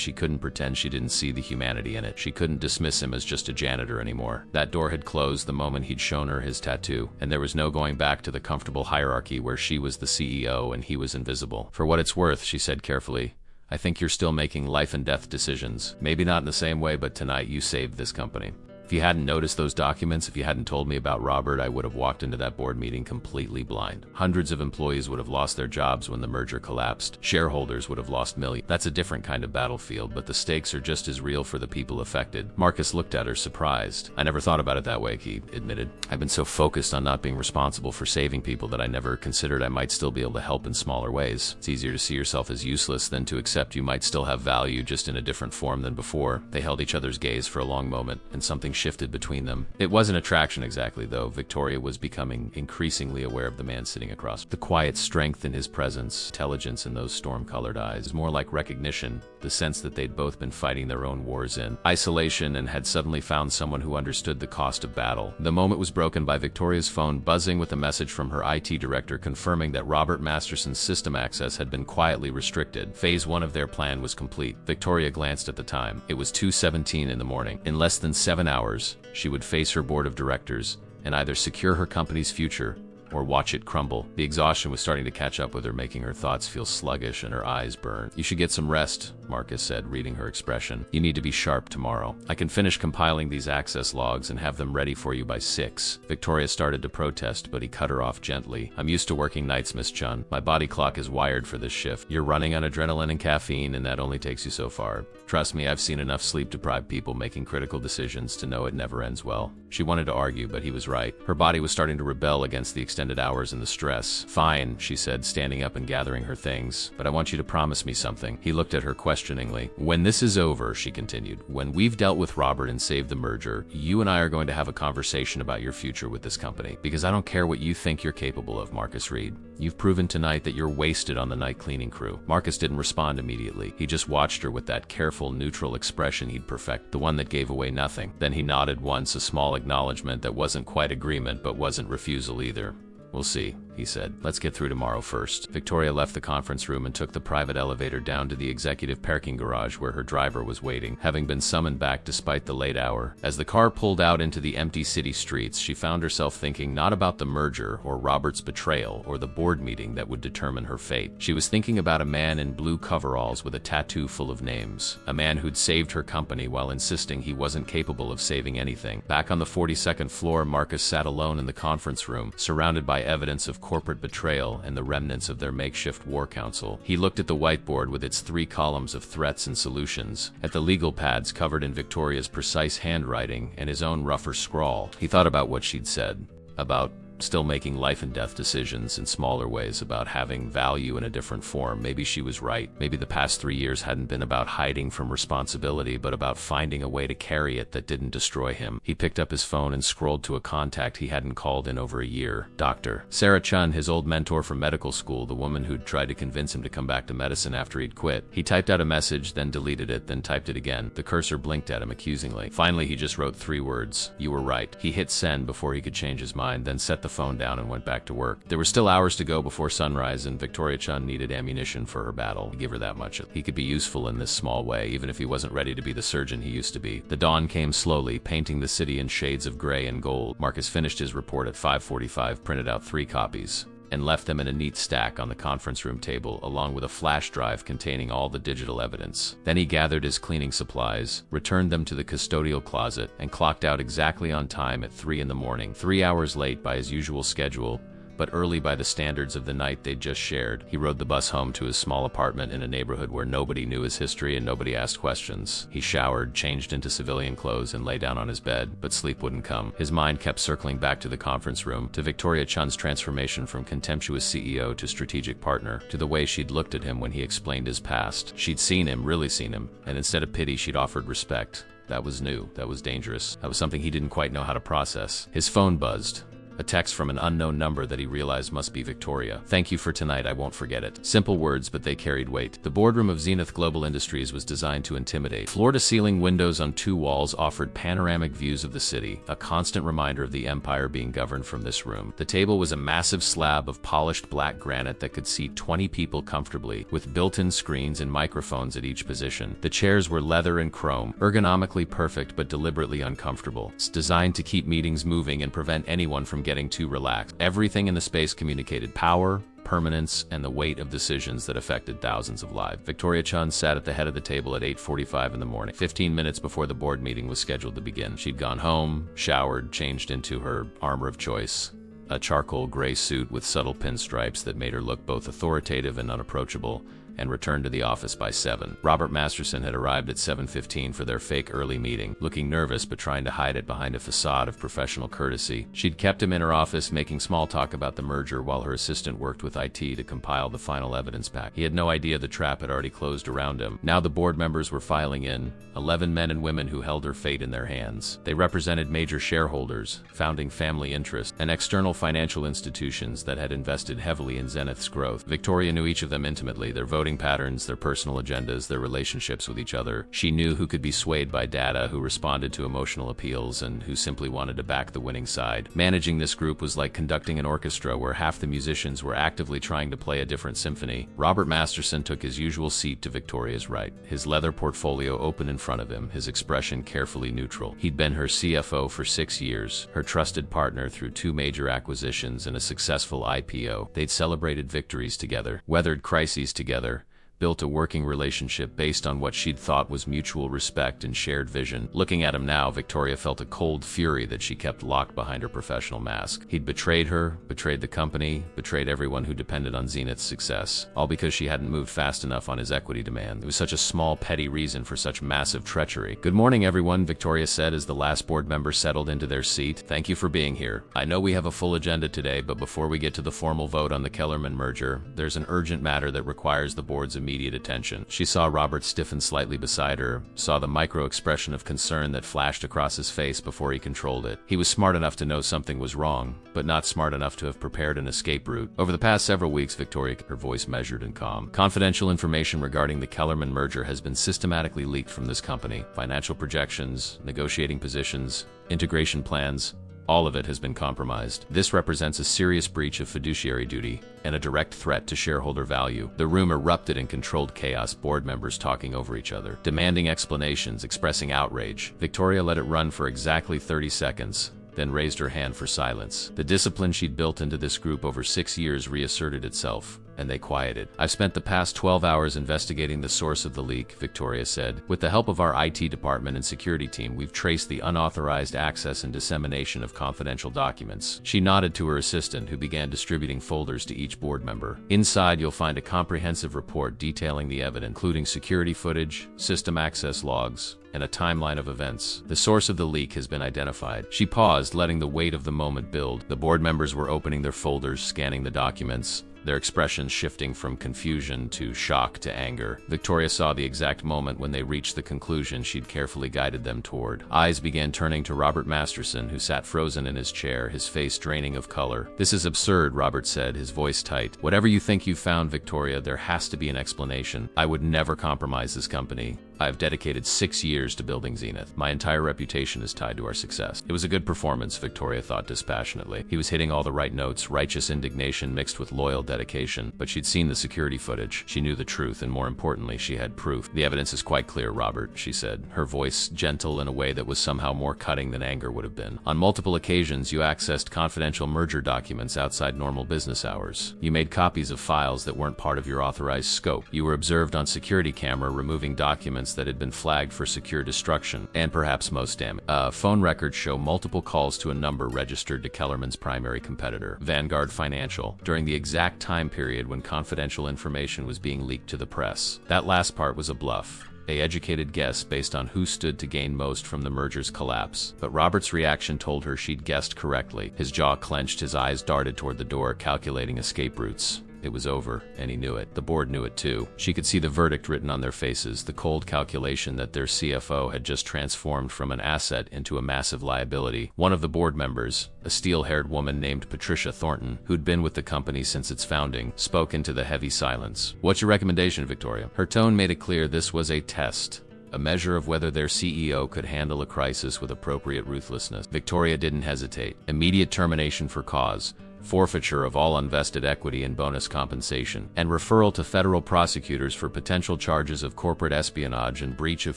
she couldn't pretend she didn't see the humanity in it. She couldn't dismiss him as just a janitor anymore. That door had closed the moment he'd shown her his tattoo, and there was no going back to the comfortable hierarchy where she was the CEO and he was invisible. "For what it's worth," she said carefully, "I think you're still making life and death decisions. Maybe not in the same way, but tonight you saved this company. If you hadn't noticed those documents, if you hadn't told me about Robert, I would have walked into that board meeting completely blind. Hundreds of employees would have lost their jobs when the merger collapsed. Shareholders would have lost millions. That's a different kind of battlefield, but the stakes are just as real for the people affected." Marcus looked at her, surprised. "I never thought about it that way," he admitted. "I've been so focused on not being responsible for saving people that I never considered I might still be able to help in smaller ways. It's easier to see yourself as useless than to accept you might still have value, just in a different form than before." They held each other's gaze for a long moment, and something shifted between them. It wasn't attraction exactly, though. Victoria was becoming increasingly aware of the man sitting across. The quiet strength in his presence, intelligence in those storm-colored eyes, more like recognition, the sense that they'd both been fighting their own wars in isolation and had suddenly found someone who understood the cost of battle. The moment was broken by Victoria's phone buzzing with a message from her IT director confirming that Robert Masterson's system access had been quietly restricted. Phase 1 of their plan was complete. Victoria glanced at the time. It was 2:17 in the morning. In less than 7 hours, she would face her board of directors and either secure her company's future or watch it crumble. The exhaustion was starting to catch up with her, making her thoughts feel sluggish and her eyes burn. "You should get some rest," Marcus said, reading her expression. "You need to be sharp tomorrow. I can finish compiling these access logs and have them ready for you by 6. Victoria started to protest, but he cut her off gently. "I'm used to working nights, Miss Chun. My body clock is wired for this shift. You're running on adrenaline and caffeine, and that only takes you so far. Trust me, I've seen enough sleep-deprived people making critical decisions to know it never ends well." She wanted to argue, but he was right. Her body was starting to rebel against the extended hours and the stress. "Fine," she said, standing up and gathering her things, "but I want you to promise me something." He looked at her questioningly. "When this is over," she continued, "when we've dealt with Robert and saved the merger, you and I are going to have a conversation about your future with this company. Because I don't care what you think you're capable of, Marcus Reed. You've proven tonight that you're wasted on the night cleaning crew." Marcus didn't respond immediately. He just watched her with that careful, neutral expression he'd perfected, the one that gave away nothing. Then he nodded once, a small acknowledgement that wasn't quite agreement, but wasn't refusal either. "We'll see," he said. "Let's get through tomorrow first." Victoria left the conference room and took the private elevator down to the executive parking garage where her driver was waiting, having been summoned back despite the late hour. As the car pulled out into the empty city streets, she found herself thinking not about the merger or Robert's betrayal or the board meeting that would determine her fate. She was thinking about a man in blue coveralls with a tattoo full of names. A man who'd saved her company while insisting he wasn't capable of saving anything. Back on the 42nd floor, Marcus sat alone in the conference room, surrounded by evidence of corporate betrayal and the remnants of their makeshift war council. He looked at the whiteboard with its 3 columns of threats and solutions, at the legal pads covered in Victoria's precise handwriting and his own rougher scrawl. He thought about what she'd said, about still making life and death decisions in smaller ways, about having value in a different form. Maybe she was right. Maybe the past 3 years hadn't been about hiding from responsibility, but about finding a way to carry it that didn't destroy him. He picked up his phone and scrolled to a contact he hadn't called in over a year. Dr. Sarah Chun, his old mentor from medical school, the woman who'd tried to convince him to come back to medicine after he'd quit. He typed out a message, then deleted it, then typed it again. The cursor blinked at him accusingly. Finally, he just wrote 3 words. "You were right." He hit send before he could change his mind, then set the phone down and went back to work. There were still hours to go before sunrise, and Victoria Chun needed ammunition for her battle. Give her that much. He could be useful in this small way, even if he wasn't ready to be the surgeon he used to be. The dawn came slowly, painting the city in shades of gray and gold. Marcus finished his report at 5:45, printed out 3 copies, and left them in a neat stack on the conference room table, along with a flash drive containing all the digital evidence. Then he gathered his cleaning supplies, returned them to the custodial closet, and clocked out exactly on time at 3 in the morning. 3 hours late by his usual schedule, but early by the standards of the night they'd just shared. He rode the bus home to his small apartment in a neighborhood where nobody knew his history and nobody asked questions. He showered, changed into civilian clothes, and lay down on his bed, but sleep wouldn't come. His mind kept circling back to the conference room, to Victoria Chun's transformation from contemptuous CEO to strategic partner, to the way she'd looked at him when he explained his past. She'd seen him, really seen him, and instead of pity, she'd offered respect. That was new. That was dangerous. That was something he didn't quite know how to process. His phone buzzed. A text from an unknown number that he realized must be Victoria. "Thank you for tonight, I won't forget it." Simple words, but they carried weight. The boardroom of Zenith Global Industries was designed to intimidate. Floor-to-ceiling windows on 2 walls offered panoramic views of the city, a constant reminder of the empire being governed from this room. The table was a massive slab of polished black granite that could seat 20 people comfortably, with built-in screens and microphones at each position. The chairs were leather and chrome, ergonomically perfect but deliberately uncomfortable. It's designed to keep meetings moving and prevent anyone from getting too relaxed. Everything in the space communicated power, permanence, and the weight of decisions that affected thousands of lives. Victoria Chun sat at the head of the table at 8:45 in the morning, 15 minutes before the board meeting was scheduled to begin. She'd gone home, showered, changed into her armor of choice, a charcoal gray suit with subtle pinstripes that made her look both authoritative and unapproachable, and returned to the office by 7. Robert Masterson had arrived at 7:15 for their fake early meeting, looking nervous but trying to hide it behind a facade of professional courtesy. She'd kept him in her office making small talk about the merger while her assistant worked with IT to compile the final evidence pack. He had no idea the trap had already closed around him. Now the board members were filing in, 11 men and women who held her fate in their hands. They represented major shareholders, founding family interests, and external financial institutions that had invested heavily in Zenith's growth. Victoria knew each of them intimately, their voting patterns, their personal agendas, their relationships with each other. She knew who could be swayed by data, who responded to emotional appeals, and who simply wanted to back the winning side. Managing this group was like conducting an orchestra where half the musicians were actively trying to play a different symphony. Robert Masterson took his usual seat to Victoria's right, his leather portfolio open in front of him, his expression carefully neutral. He'd been her CFO for 6 years, her trusted partner through 2 major acquisitions and a successful IPO. They'd celebrated victories together, weathered crises together, built a working relationship based on what she'd thought was mutual respect and shared vision. Looking at him now, Victoria felt a cold fury that she kept locked behind her professional mask. He'd betrayed her, betrayed the company, betrayed everyone who depended on Zenith's success, all because she hadn't moved fast enough on his equity demand. It was such a small, petty reason for such massive treachery. "Good morning, everyone," Victoria said as the last board member settled into their seat. "Thank you for being here. I know we have a full agenda today, but before we get to the formal vote on the Kellerman merger, there's an urgent matter that requires the board's immediate attention." She saw Robert stiffen slightly beside her, saw the micro-expression of concern that flashed across his face before he controlled it. He was smart enough to know something was wrong, but not smart enough to have prepared an escape route. "Over the past several weeks," Victoria, her voice measured and calm, "confidential information regarding the Kellerman merger has been systematically leaked from this company. Financial projections, negotiating positions, integration plans, all of it has been compromised. This represents a serious breach of fiduciary duty and a direct threat to shareholder value." The room erupted in controlled chaos, board members talking over each other, demanding explanations, expressing outrage. Victoria let it run for exactly 30 seconds, then raised her hand for silence. The discipline she'd built into this group over 6 years reasserted itself, and they quieted. "I've spent the past 12 hours investigating the source of the leak," Victoria said. "With the help of our IT department and security team, we've traced the unauthorized access and dissemination of confidential documents." She nodded to her assistant, who began distributing folders to each board member. "Inside, you'll find a comprehensive report detailing the evidence, including security footage, system access logs, and a timeline of events. The source of the leak has been identified." She paused, letting the weight of the moment build. The board members were opening their folders, scanning the documents, their expressions shifting from confusion to shock to anger. Victoria saw the exact moment when they reached the conclusion she'd carefully guided them toward. Eyes began turning to Robert Masterson, who sat frozen in his chair, his face draining of color. "This is absurd," Robert said, his voice tight. "Whatever you think you've found, Victoria, there has to be an explanation. I would never compromise this company. I've dedicated 6 years to building Zenith. My entire reputation is tied to our success." It was a good performance, Victoria thought dispassionately. He was hitting all the right notes, righteous indignation mixed with loyal dedication. But she'd seen the security footage. She knew the truth, and more importantly, she had proof. "The evidence is quite clear, Robert," she said, her voice gentle in a way that was somehow more cutting than anger would have been. "On multiple occasions, you accessed confidential merger documents outside normal business hours. You made copies of files that weren't part of your authorized scope. You were observed on security camera removing documents that had been flagged for secure destruction, and perhaps most damning. Phone records show multiple calls to a number registered to Kellerman's primary competitor, Vanguard Financial, during the exact time period when confidential information was being leaked to the press. That last part was a bluff, an educated guess based on who stood to gain most from the merger's collapse. But Robert's reaction told her she'd guessed correctly. His jaw clenched, his eyes darted toward the door, calculating escape routes. It was over, and he knew it. The board knew it too. She could see the verdict written on their faces, the cold calculation that their CFO had just transformed from an asset into a massive liability. One of the board members, a steel-haired woman named Patricia Thornton, who'd been with the company since its founding, spoke into the heavy silence. "What's your recommendation, Victoria?" Her tone made it clear this was a test, a measure of whether their CEO could handle a crisis with appropriate ruthlessness. Victoria didn't hesitate. Immediate termination for cause, forfeiture of all unvested equity and bonus compensation, and referral to federal prosecutors for potential charges of corporate espionage and breach of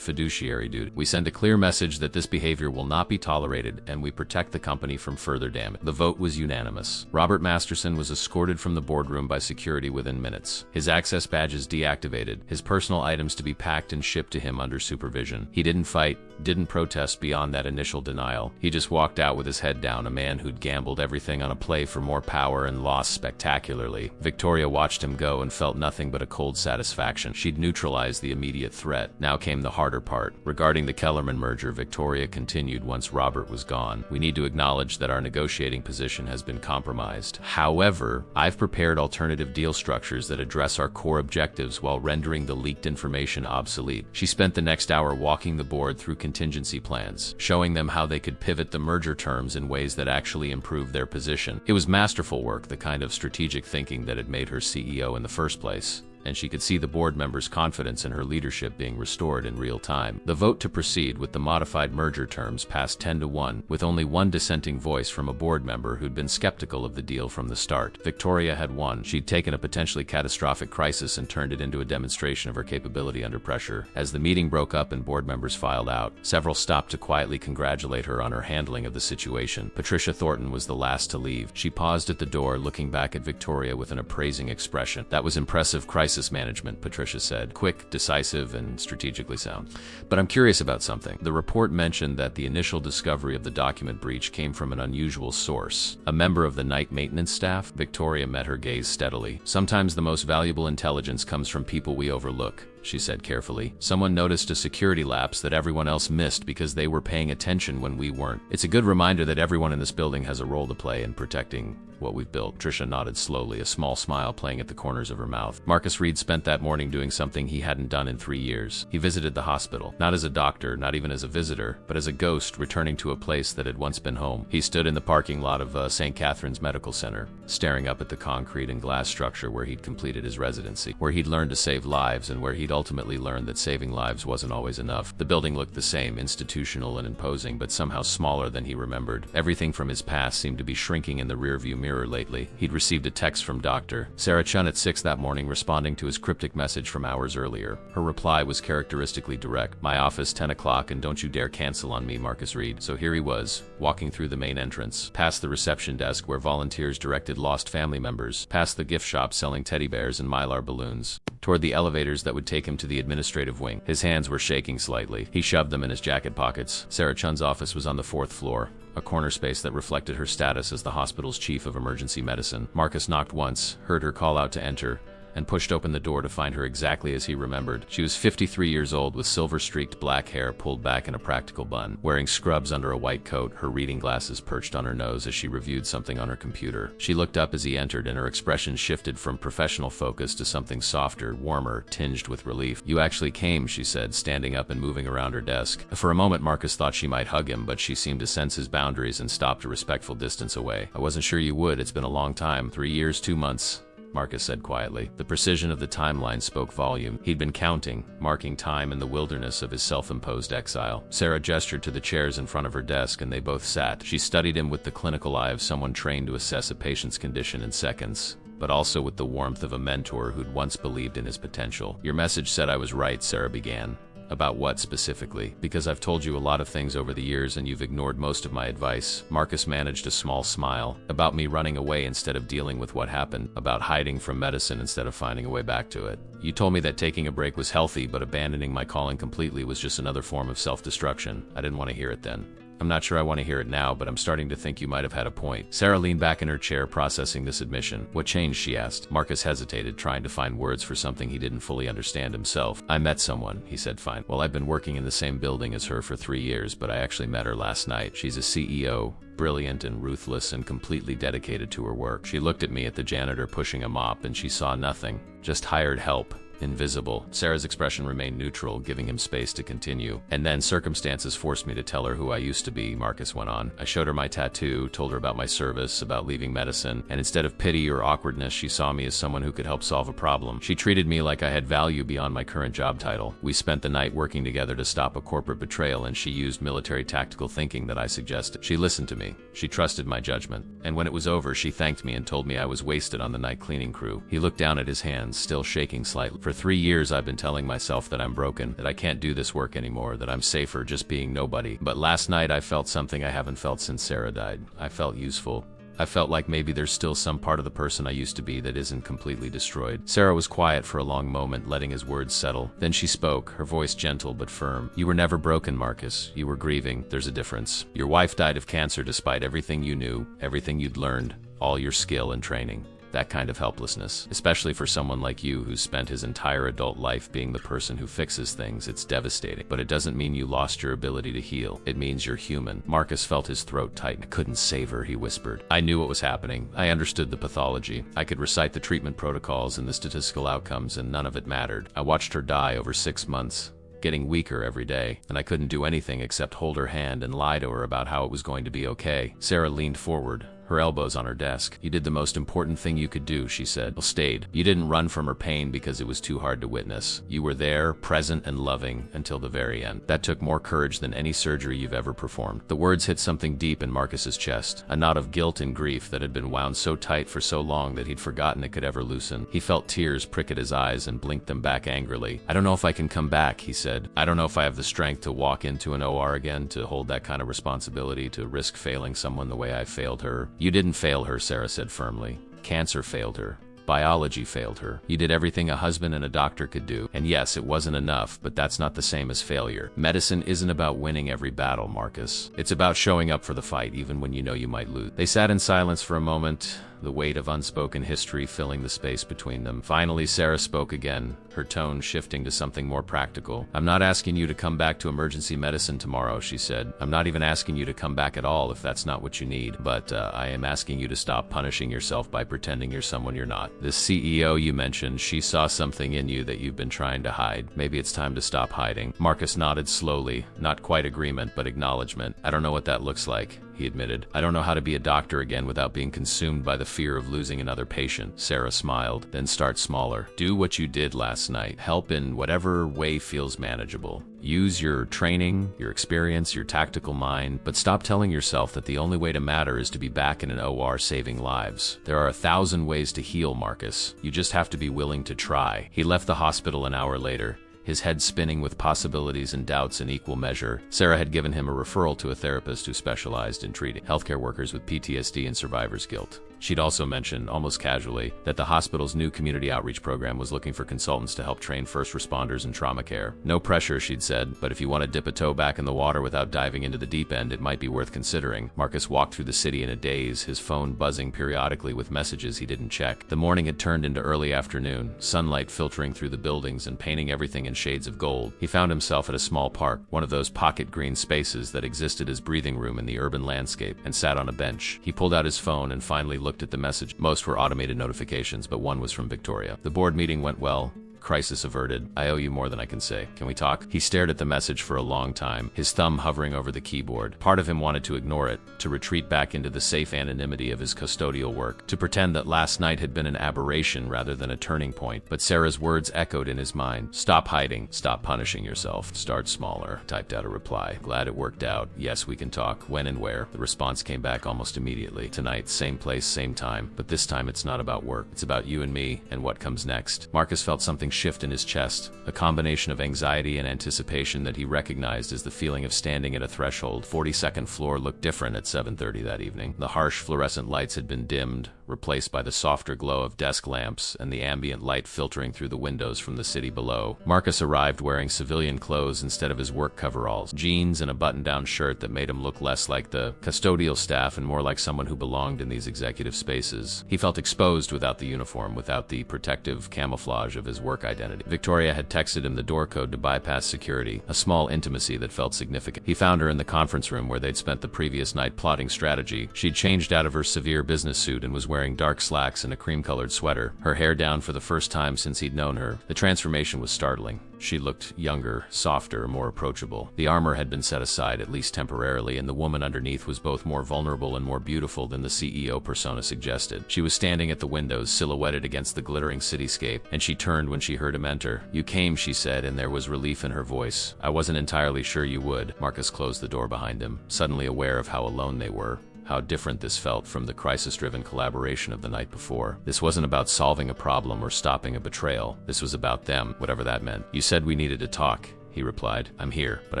fiduciary duty. "We send a clear message that this behavior will not be tolerated, and we protect the company from further damage." The vote was unanimous. Robert Masterson was escorted from the boardroom by security within minutes. His access badges deactivated, his personal items to be packed and shipped to him under supervision. He didn't fight, didn't protest beyond that initial denial. He just walked out with his head down, a man who'd gambled everything on a play for more power and lost spectacularly. Victoria watched him go and felt nothing but a cold satisfaction. She'd neutralized the immediate threat. Now came the harder part. Regarding the Kellerman merger, Victoria continued once Robert was gone. "We need to acknowledge that our negotiating position has been compromised. However, I've prepared alternative deal structures that address our core objectives while rendering the leaked information obsolete." She spent the next hour walking the board through contingency plans, showing them how they could pivot the merger terms in ways that actually improved their position. It was masterful work, the kind of strategic thinking that had made her CEO in the first place, and she could see the board members' confidence in her leadership being restored in real time. The vote to proceed with the modified merger terms passed 10-1, with only one dissenting voice from a board member who'd been skeptical of the deal from the start. Victoria had won. She'd taken a potentially catastrophic crisis and turned it into a demonstration of her capability under pressure. As the meeting broke up and board members filed out, several stopped to quietly congratulate her on her handling of the situation. Patricia Thornton was the last to leave. She paused at the door, looking back at Victoria with an appraising expression. "That was impressive crisis management," Patricia said. "Quick, decisive, and strategically sound. But I'm curious about something. The report mentioned that the initial discovery of the document breach came from an unusual source. A member of the night maintenance staff?" Victoria met her gaze steadily. "Sometimes the most valuable intelligence comes from people we overlook," she said carefully. "Someone noticed a security lapse that everyone else missed because they were paying attention when we weren't. It's a good reminder that everyone in this building has a role to play in protecting what we've built." Tricia nodded slowly, a small smile playing at the corners of her mouth. Marcus Reed spent that morning doing something he hadn't done in 3 years. He visited the hospital, not as a doctor, not even as a visitor, but as a ghost returning to a place that had once been home. He stood in the parking lot of St. Catherine's Medical Center, staring up at the concrete and glass structure where he'd completed his residency, where he'd learned to save lives, and where he'd ultimately learned that saving lives wasn't always enough. The building looked the same, institutional and imposing, but somehow smaller than he remembered. Everything from his past seemed to be shrinking in the rearview mirror lately. He'd received a text from Dr. Sarah Chun at 6 that morning, responding to his cryptic message from hours earlier. Her reply was characteristically direct. "My office, 10 o'clock, and don't you dare cancel on me, Marcus Reed." So here he was, walking through the main entrance, past the reception desk where volunteers directed lost family members, past the gift shop selling teddy bears and Mylar balloons, toward the elevators that would take him to the administrative wing. His hands were shaking slightly. He shoved them in his jacket pockets. Sarah Chun's office was on the 4th floor, a corner space that reflected her status as the hospital's chief of emergency medicine. Marcus knocked once, heard her call out to enter, and pushed open the door to find her exactly as he remembered. She was 53 years old with silver-streaked black hair pulled back in a practical bun, wearing scrubs under a white coat, her reading glasses perched on her nose as she reviewed something on her computer. She looked up as he entered, and her expression shifted from professional focus to something softer, warmer, tinged with relief. "You actually came," she said, standing up and moving around her desk. For a moment, Marcus thought she might hug him, but she seemed to sense his boundaries and stopped a respectful distance away. "I wasn't sure you would. It's been a long time. 3 years, 2 months. Marcus said quietly. The precision of the timeline spoke volume. He'd been counting, marking time in the wilderness of his self-imposed exile. Sarah gestured to the chairs in front of her desk, and they both sat. She studied him with the clinical eye of someone trained to assess a patient's condition in seconds, but also with the warmth of a mentor who'd once believed in his potential. "Your message said I was right," Sarah began. "About what specifically?" "Because I've told you a lot of things over the years and you've ignored most of my advice." Marcus managed a small smile. "About me running away instead of dealing with what happened. About hiding from medicine instead of finding a way back to it. You told me that taking a break was healthy, but abandoning my calling completely was just another form of self-destruction. I didn't want to hear it then." I'm not sure I want to hear it now, but I'm starting to think you might have had a point. Sarah leaned back in her chair, processing this admission. What changed, she asked. Marcus hesitated, trying to find words for something he didn't fully understand himself. I met someone, he said fine. Well, I've been working in the same building as her for 3 years, but I actually met her last night. She's a CEO. Brilliant and ruthless and completely dedicated to her work. She looked at me at the janitor pushing a mop and she saw nothing. Just hired help. Invisible. Sarah's expression remained neutral, giving him space to continue. And then circumstances forced me to tell her who I used to be, Marcus went on. I showed her my tattoo, told her about my service, about leaving medicine, and instead of pity or awkwardness, she saw me as someone who could help solve a problem. She treated me like I had value beyond my current job title. We spent the night working together to stop a corporate betrayal, and she used military tactical thinking that I suggested. She listened to me. She trusted my judgment. And when it was over, she thanked me and told me I was wasted on the night cleaning crew. He looked down at his hands, still shaking slightly. For 3 years, I've been telling myself that I'm broken, that I can't do this work anymore, that I'm safer just being nobody. But last night, I felt something I haven't felt since Sarah died. I felt useful. I felt like maybe there's still some part of the person I used to be that isn't completely destroyed. Sarah was quiet for a long moment, letting his words settle. Then she spoke, her voice gentle but firm. You were never broken, Marcus. You were grieving. There's a difference. Your wife died of cancer despite everything you knew, everything you'd learned, all your skill and training. That kind of helplessness, especially for someone like you who's spent his entire adult life being the person who fixes things, it's devastating. But it doesn't mean you lost your ability to heal. It means you're human. Marcus felt his throat tighten. I couldn't save her, he whispered. I knew what was happening. I understood the pathology. I could recite the treatment protocols and the statistical outcomes, and none of it mattered. I watched her die over 6 months. Getting weaker every day, and I couldn't do anything except hold her hand and lie to her about how it was going to be okay. Sarah leaned forward, her elbows on her desk. You did the most important thing you could do, she said. Stayed. You didn't run from her pain because it was too hard to witness. You were there, present and loving, until the very end. That took more courage than any surgery you've ever performed. The words hit something deep in Marcus's chest, a knot of guilt and grief that had been wound so tight for so long that he'd forgotten it could ever loosen. He felt tears prick at his eyes and blinked them back angrily. I don't know if I can come back, he said. I don't know if I have the strength to walk into an OR again, to hold that kind of responsibility, to risk failing someone the way I failed her. You didn't fail her, Sarah said firmly. Cancer failed her. Biology failed her. You did everything a husband and a doctor could do. And yes, it wasn't enough, but that's not the same as failure. Medicine isn't about winning every battle, Marcus. It's about showing up for the fight, even when you know you might lose. They sat in silence for a moment, the weight of unspoken history filling the space between them. Finally, Sarah spoke again, her tone shifting to something more practical. I'm not asking you to come back to emergency medicine tomorrow, she said. I'm not even asking you to come back at all if that's not what you need. But I am asking you to stop punishing yourself by pretending you're someone you're not. This CEO you mentioned, she saw something in you that you've been trying to hide. Maybe it's time to stop hiding. Marcus nodded slowly, not quite agreement, but acknowledgement. I don't know what that looks like, he admitted. I don't know how to be a doctor again without being consumed by the fear of losing another patient. Sarah smiled. Then start smaller. Do what you did last night. Help in whatever way feels manageable. Use your training, your experience, your tactical mind, but stop telling yourself that the only way to matter is to be back in an OR saving lives. There are 1,000 ways to heal, Marcus. You just have to be willing to try. He left the hospital an hour later, his head spinning with possibilities and doubts in equal measure. Sarah had given him a referral to a therapist who specialized in treating healthcare workers with PTSD and survivor's guilt. She'd also mentioned, almost casually, that the hospital's new community outreach program was looking for consultants to help train first responders in trauma care. No pressure, she'd said, but if you want to dip a toe back in the water without diving into the deep end, it might be worth considering. Marcus walked through the city in a daze, his phone buzzing periodically with messages he didn't check. The morning had turned into early afternoon, sunlight filtering through the buildings and painting everything in shades of gold. He found himself at a small park, one of those pocket green spaces that existed as breathing room in the urban landscape, and sat on a bench. He pulled out his phone and finally looked at the message. Most were automated notifications, but one was from Victoria. The board meeting went well. Crisis averted. I owe you more than I can say. Can we talk? He stared at the message for a long time, his thumb hovering over the keyboard. Part of him wanted to ignore it, to retreat back into the safe anonymity of his custodial work, to pretend that last night had been an aberration rather than a turning point. But Sarah's words echoed in his mind. Stop hiding. Stop punishing yourself. Start smaller. Typed out a reply. Glad it worked out. Yes, we can talk. When and where? The response came back almost immediately. Tonight, same place, same time. But this time it's not about work. It's about you and me and what comes next. Marcus felt something shift in his chest, a combination of anxiety and anticipation that he recognized as the feeling of standing at a threshold. 42nd floor looked different at 7:30 that evening. The harsh fluorescent lights had been dimmed, replaced by the softer glow of desk lamps and the ambient light filtering through the windows from the city below. Marcus arrived wearing civilian clothes instead of his work coveralls, jeans and a button-down shirt that made him look less like the custodial staff and more like someone who belonged in these executive spaces. He felt exposed without the uniform, without the protective camouflage of his work identity. Victoria had texted him the door code to bypass security, a small intimacy that felt significant. He found her in the conference room where they'd spent the previous night plotting strategy. She'd changed out of her severe business suit and was wearing dark slacks and a cream-colored sweater, her hair down for the first time since he'd known her. The transformation was startling. She looked younger, softer, more approachable. The armor had been set aside, at least temporarily, and the woman underneath was both more vulnerable and more beautiful than the CEO persona suggested. She was standing at the windows, silhouetted against the glittering cityscape, and she turned when she heard him enter. "You came," she said, and there was relief in her voice. "I wasn't entirely sure you would." Marcus closed the door behind him, suddenly aware of how alone they were. How different this felt from the crisis-driven collaboration of the night before. This wasn't about solving a problem or stopping a betrayal. This was about them, whatever that meant. "You said we needed to talk," he replied. "I'm here, but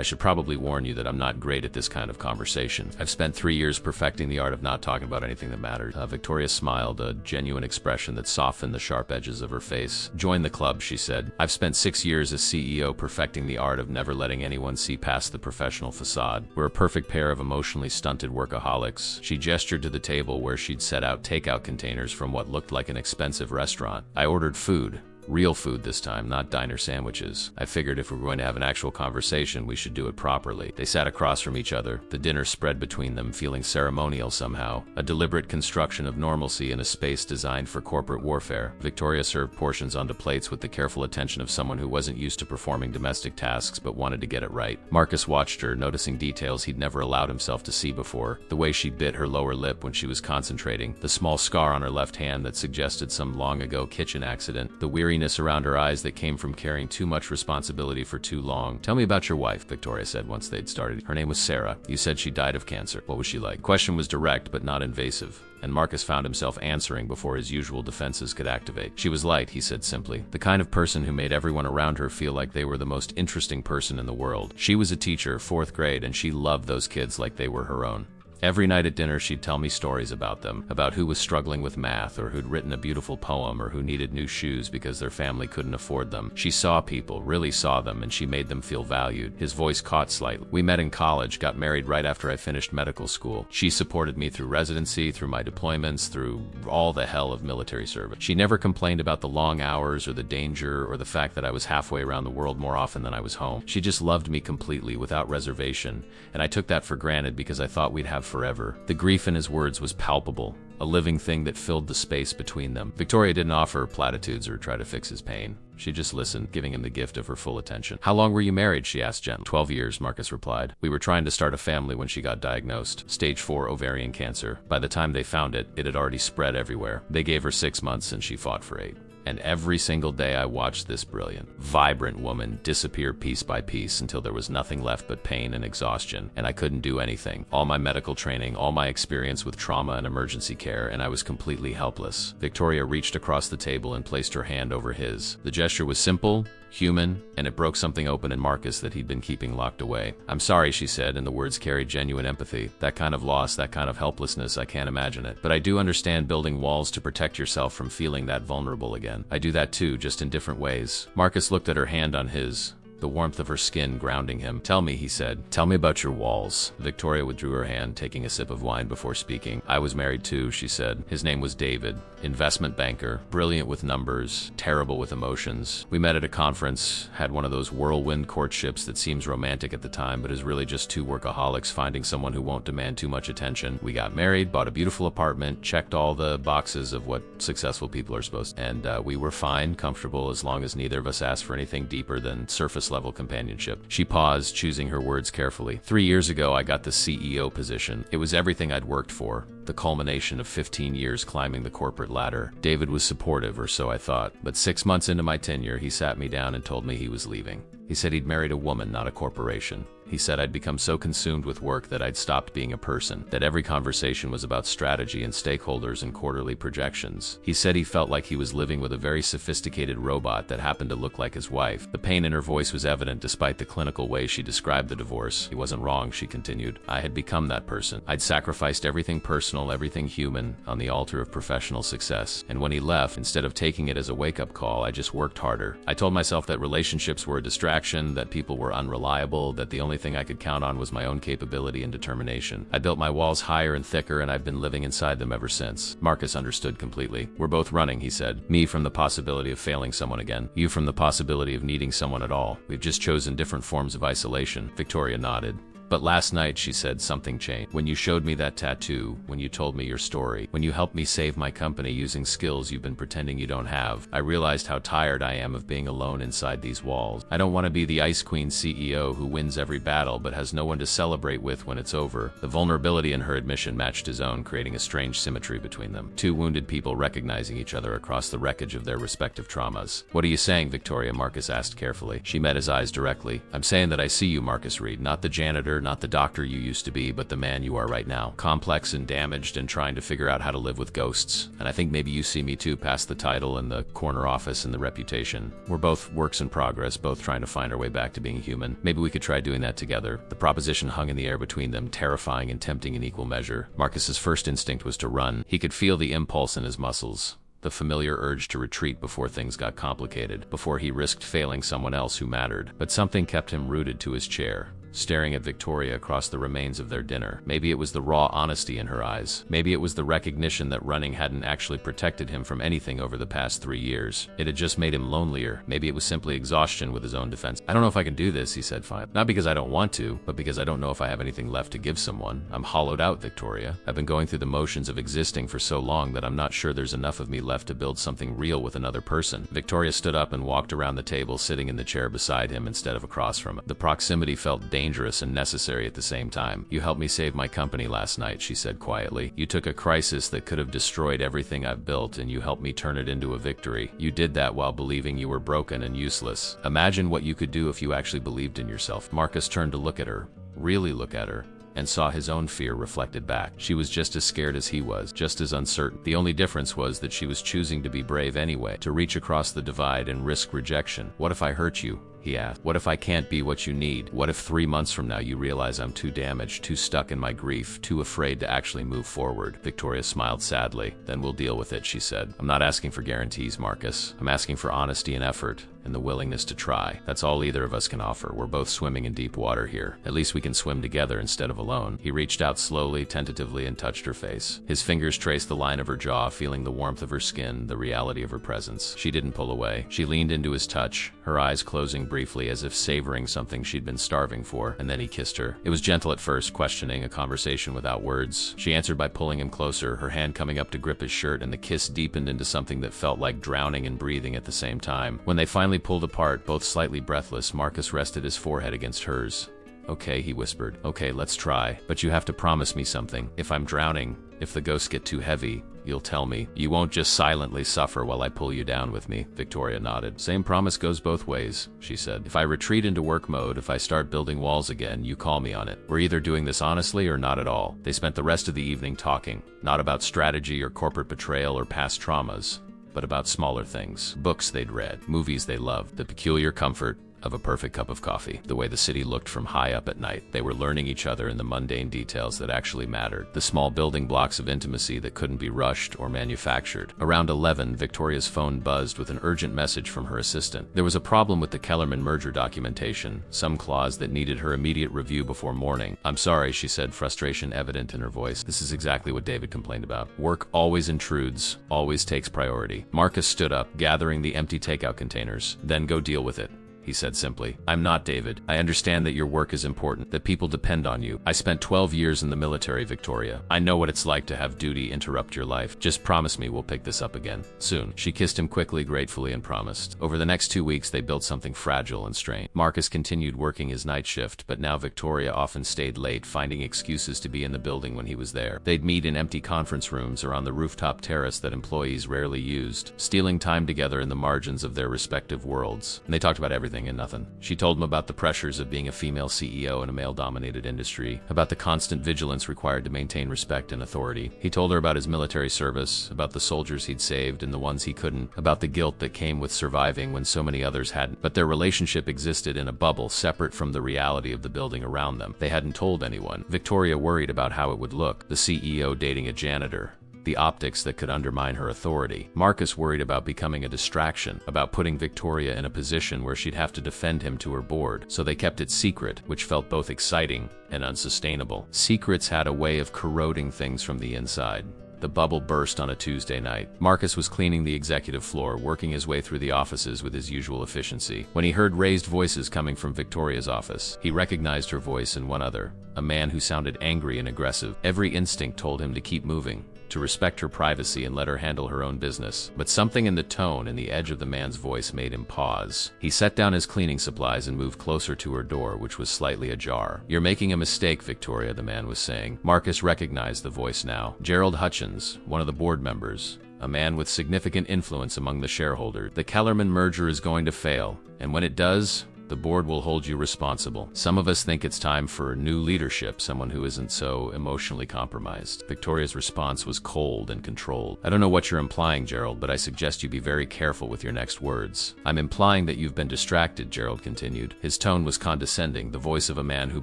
I should probably warn you that I'm not great at this kind of conversation. I've spent 3 years perfecting the art of not talking about anything that matters." Victoria smiled, a genuine expression that softened the sharp edges of her face. "Join the club," she said. "I've spent 6 years as CEO perfecting the art of never letting anyone see past the professional facade. We're a perfect pair of emotionally stunted workaholics." She gestured to the table where she'd set out takeout containers from what looked like an expensive restaurant. "I ordered food. Real food this time, not diner sandwiches. I figured if we're going to have an actual conversation, we should do it properly." They sat across from each other, the dinner spread between them, feeling ceremonial somehow, a deliberate construction of normalcy in a space designed for corporate warfare. Victoria served portions onto plates with the careful attention of someone who wasn't used to performing domestic tasks but wanted to get it right. Marcus watched her, noticing details he'd never allowed himself to see before. The way she bit her lower lip when she was concentrating, the small scar on her left hand that suggested some long-ago kitchen accident, the weariness around her eyes that came from carrying too much responsibility for too long. "Tell me about your wife," Victoria said once they'd started. "Her name was Sarah. You said she died of cancer. What was she like?" The question was direct but not invasive, and Marcus found himself answering before his usual defenses could activate. "She was light," he said simply. "The kind of person who made everyone around her feel like they were the most interesting person in the world. She was a teacher, 4th grade, and she loved those kids like they were her own. Every night at dinner, she'd tell me stories about them, about who was struggling with math, or who'd written a beautiful poem, or who needed new shoes because their family couldn't afford them. She saw people, really saw them, and she made them feel valued." His voice caught slightly. "We met in college, got married right after I finished medical school. She supported me through residency, through my deployments, through all the hell of military service. She never complained about the long hours or the danger or the fact that I was halfway around the world more often than I was home. She just loved me completely, without reservation, and I took that for granted because I thought we'd have forever." The grief in his words was palpable, a living thing that filled the space between them. Victoria didn't offer platitudes or try to fix his pain. She just listened, giving him the gift of her full attention. "How long were you married?" she asked gently. 12 years, Marcus replied. "We were trying to start a family when she got diagnosed. Stage 4 ovarian cancer. By the time they found it, it had already spread everywhere. They gave her 6 months and she fought for 8. And every single day I watched this brilliant, vibrant woman disappear piece by piece until there was nothing left but pain and exhaustion, and I couldn't do anything. All my medical training, all my experience with trauma and emergency care, and I was completely helpless." Victoria reached across the table and placed her hand over his. The gesture was simple, human, and it broke something open in Marcus that he'd been keeping locked away. "I'm sorry," she said, and the words carried genuine empathy. "That kind of loss, that kind of helplessness, I can't imagine it. But I do understand building walls to protect yourself from feeling that vulnerable again. I do that too, just in different ways." Marcus looked at her hand on his, the warmth of her skin grounding him. "Tell me," he said. "Tell me about your walls." Victoria withdrew her hand, taking a sip of wine before speaking. "I was married too," she said. "His name was David. Investment banker. Brilliant with numbers. Terrible with emotions. We met at a conference, had one of those whirlwind courtships that seems romantic at the time, but is really just two workaholics finding someone who won't demand too much attention. We got married, bought a beautiful apartment, checked all the boxes of what successful people are supposed to, and we were fine, comfortable, as long as neither of us asked for anything deeper than surface-level companionship." She paused, choosing her words carefully. 3 years ago, I got the CEO position. It was everything I'd worked for, the culmination of 15 years climbing the corporate ladder. David was supportive, or so I thought, but 6 months into my tenure, he sat me down and told me he was leaving. He said he'd married a woman, not a corporation. He said I'd become so consumed with work that I'd stopped being a person, that every conversation was about strategy and stakeholders and quarterly projections. He said he felt like he was living with a very sophisticated robot that happened to look like his wife. The pain in her voice was evident despite the clinical way she described the divorce. He wasn't wrong, she continued. I had become that person. I'd sacrificed everything personal, everything human, on the altar of professional success. And when he left, instead of taking it as a wake-up call, I just worked harder. I told myself that relationships were a distraction, that people were unreliable, that the only thing I could count on was my own capability and determination. I built my walls higher and thicker, and I've been living inside them ever since. Marcus understood completely. We're both running, he said. Me from the possibility of failing someone again. You from the possibility of needing someone at all. We've just chosen different forms of isolation. Victoria nodded. But last night, she said, something changed. When you showed me that tattoo, when you told me your story, when you helped me save my company using skills you've been pretending you don't have, I realized how tired I am of being alone inside these walls. I don't want to be the Ice Queen CEO who wins every battle but has no one to celebrate with when it's over. The vulnerability in her admission matched his own, creating a strange symmetry between them. Two wounded people recognizing each other across the wreckage of their respective traumas. What are you saying, Victoria? Marcus asked carefully. She met his eyes directly. I'm saying that I see you, Marcus Reed, not the janitor, not the doctor you used to be, but the man you are right now. Complex and damaged and trying to figure out how to live with ghosts. And I think maybe you see me too, past the title and the corner office and the reputation. We're both works in progress, both trying to find our way back to being human. Maybe we could try doing that together. The proposition hung in the air between them, terrifying and tempting in equal measure. Marcus's first instinct was to run. He could feel the impulse in his muscles. The familiar urge to retreat before things got complicated, before he risked failing someone else who mattered. But something kept him rooted to his chair, staring at Victoria across the remains of their dinner. Maybe it was the raw honesty in her eyes. Maybe it was the recognition that running hadn't actually protected him from anything over the past 3 years. It had just made him lonelier. Maybe it was simply exhaustion with his own defense. I don't know if I can do this, he said finally. Not because I don't want to, but because I don't know if I have anything left to give someone. I'm hollowed out, Victoria. I've been going through the motions of existing for so long that I'm not sure there's enough of me left to build something real with another person. Victoria stood up and walked around the table, sitting in the chair beside him instead of across from him. The proximity felt dangerous and necessary at the same time. You helped me save my company last night, she said quietly. You took a crisis that could have destroyed everything I've built, and you helped me turn it into a victory. You did that while believing you were broken and useless. Imagine what you could do if you actually believed in yourself. Marcus turned to look at her, really look at her, and saw his own fear reflected back. She was just as scared as he was, just as uncertain. The only difference was that she was choosing to be brave anyway, to reach across the divide and risk rejection. What if I hurt you? He asked. What if I can't be what you need? What if 3 months from now you realize I'm too damaged, too stuck in my grief, too afraid to actually move forward? Victoria smiled sadly. Then we'll deal with it, she said. I'm not asking for guarantees, Marcus. I'm asking for honesty and effort, and the willingness to try. That's all either of us can offer. We're both swimming in deep water here. At least we can swim together instead of alone. He reached out slowly, tentatively, and touched her face. His fingers traced the line of her jaw, feeling the warmth of her skin, the reality of her presence. She didn't pull away. She leaned into his touch, her eyes closing briefly as if savoring something she'd been starving for, and then he kissed her. It was gentle at first, questioning, a conversation without words. She answered by pulling him closer, her hand coming up to grip his shirt, and the kiss deepened into something that felt like drowning and breathing at the same time. When they finally pulled apart, both slightly breathless, Marcus rested his forehead against hers. Okay, he whispered. Okay, let's try. But you have to promise me something. If I'm drowning, if the ghosts get too heavy, you'll tell me. You won't just silently suffer while I pull you down with me. Victoria nodded. Same promise goes both ways, she said. If I retreat into work mode, if I start building walls again, you call me on it. We're either doing this honestly or not at all. They spent the rest of the evening talking, not about strategy or corporate betrayal or past traumas, but about smaller things. Books they'd read, movies they loved, the peculiar comfort of a perfect cup of coffee, the way the city looked from high up at night. They were learning each other in the mundane details that actually mattered, the small building blocks of intimacy that couldn't be rushed or manufactured. Around 11, Victoria's phone buzzed with an urgent message from her assistant. There was a problem with the Kellerman merger documentation, some clause that needed her immediate review before morning. I'm sorry, she said, frustration evident in her voice. This is exactly what David complained about. Work always intrudes, always takes priority. Marcus stood up, gathering the empty takeout containers. Then go deal with it, he said simply. I'm not, David. I understand that your work is important, that people depend on you. I spent 12 years in the military, Victoria. I know what it's like to have duty interrupt your life. Just promise me we'll pick this up again, soon. She kissed him quickly, gratefully, and promised. Over the next 2 weeks, they built something fragile and strained. Marcus continued working his night shift, but now Victoria often stayed late, finding excuses to be in the building when he was there. They'd meet in empty conference rooms or on the rooftop terrace that employees rarely used, stealing time together in the margins of their respective worlds. And they talked about everything. everything and nothing. She told him about the pressures of being a female CEO in a male-dominated industry, about the constant vigilance required to maintain respect and authority. He told her about his military service, about the soldiers he'd saved and the ones he couldn't, about the guilt that came with surviving when so many others hadn't. But their relationship existed in a bubble separate from the reality of the building around them. They hadn't told anyone. Victoria worried about how it would look, the CEO dating a janitor, the optics that could undermine her authority. Marcus worried about becoming a distraction, about putting Victoria in a position where she'd have to defend him to her board, so they kept it secret, which felt both exciting and unsustainable. Secrets had a way of corroding things from the inside. The bubble burst on a Tuesday night. Marcus was cleaning the executive floor, working his way through the offices with his usual efficiency, when he heard raised voices coming from Victoria's office. He recognized her voice and one other, a man who sounded angry and aggressive. Every instinct told him to keep moving, to respect her privacy and let her handle her own business. But something in the tone and the edge of the man's voice made him pause. He set down his cleaning supplies and moved closer to her door, which was slightly ajar. "You're making a mistake, Victoria," the man was saying. Marcus recognized the voice now. Gerald Hutchins, one of the board members, a man with significant influence among the shareholders. "The Kellerman merger is going to fail, and when it does, the board will hold you responsible. Some of us think it's time for new leadership, someone who isn't so emotionally compromised." Victoria's response was cold and controlled. "I don't know what you're implying, Gerald, but I suggest you be very careful with your next words." "I'm implying that you've been distracted," Gerald continued. His tone was condescending, the voice of a man who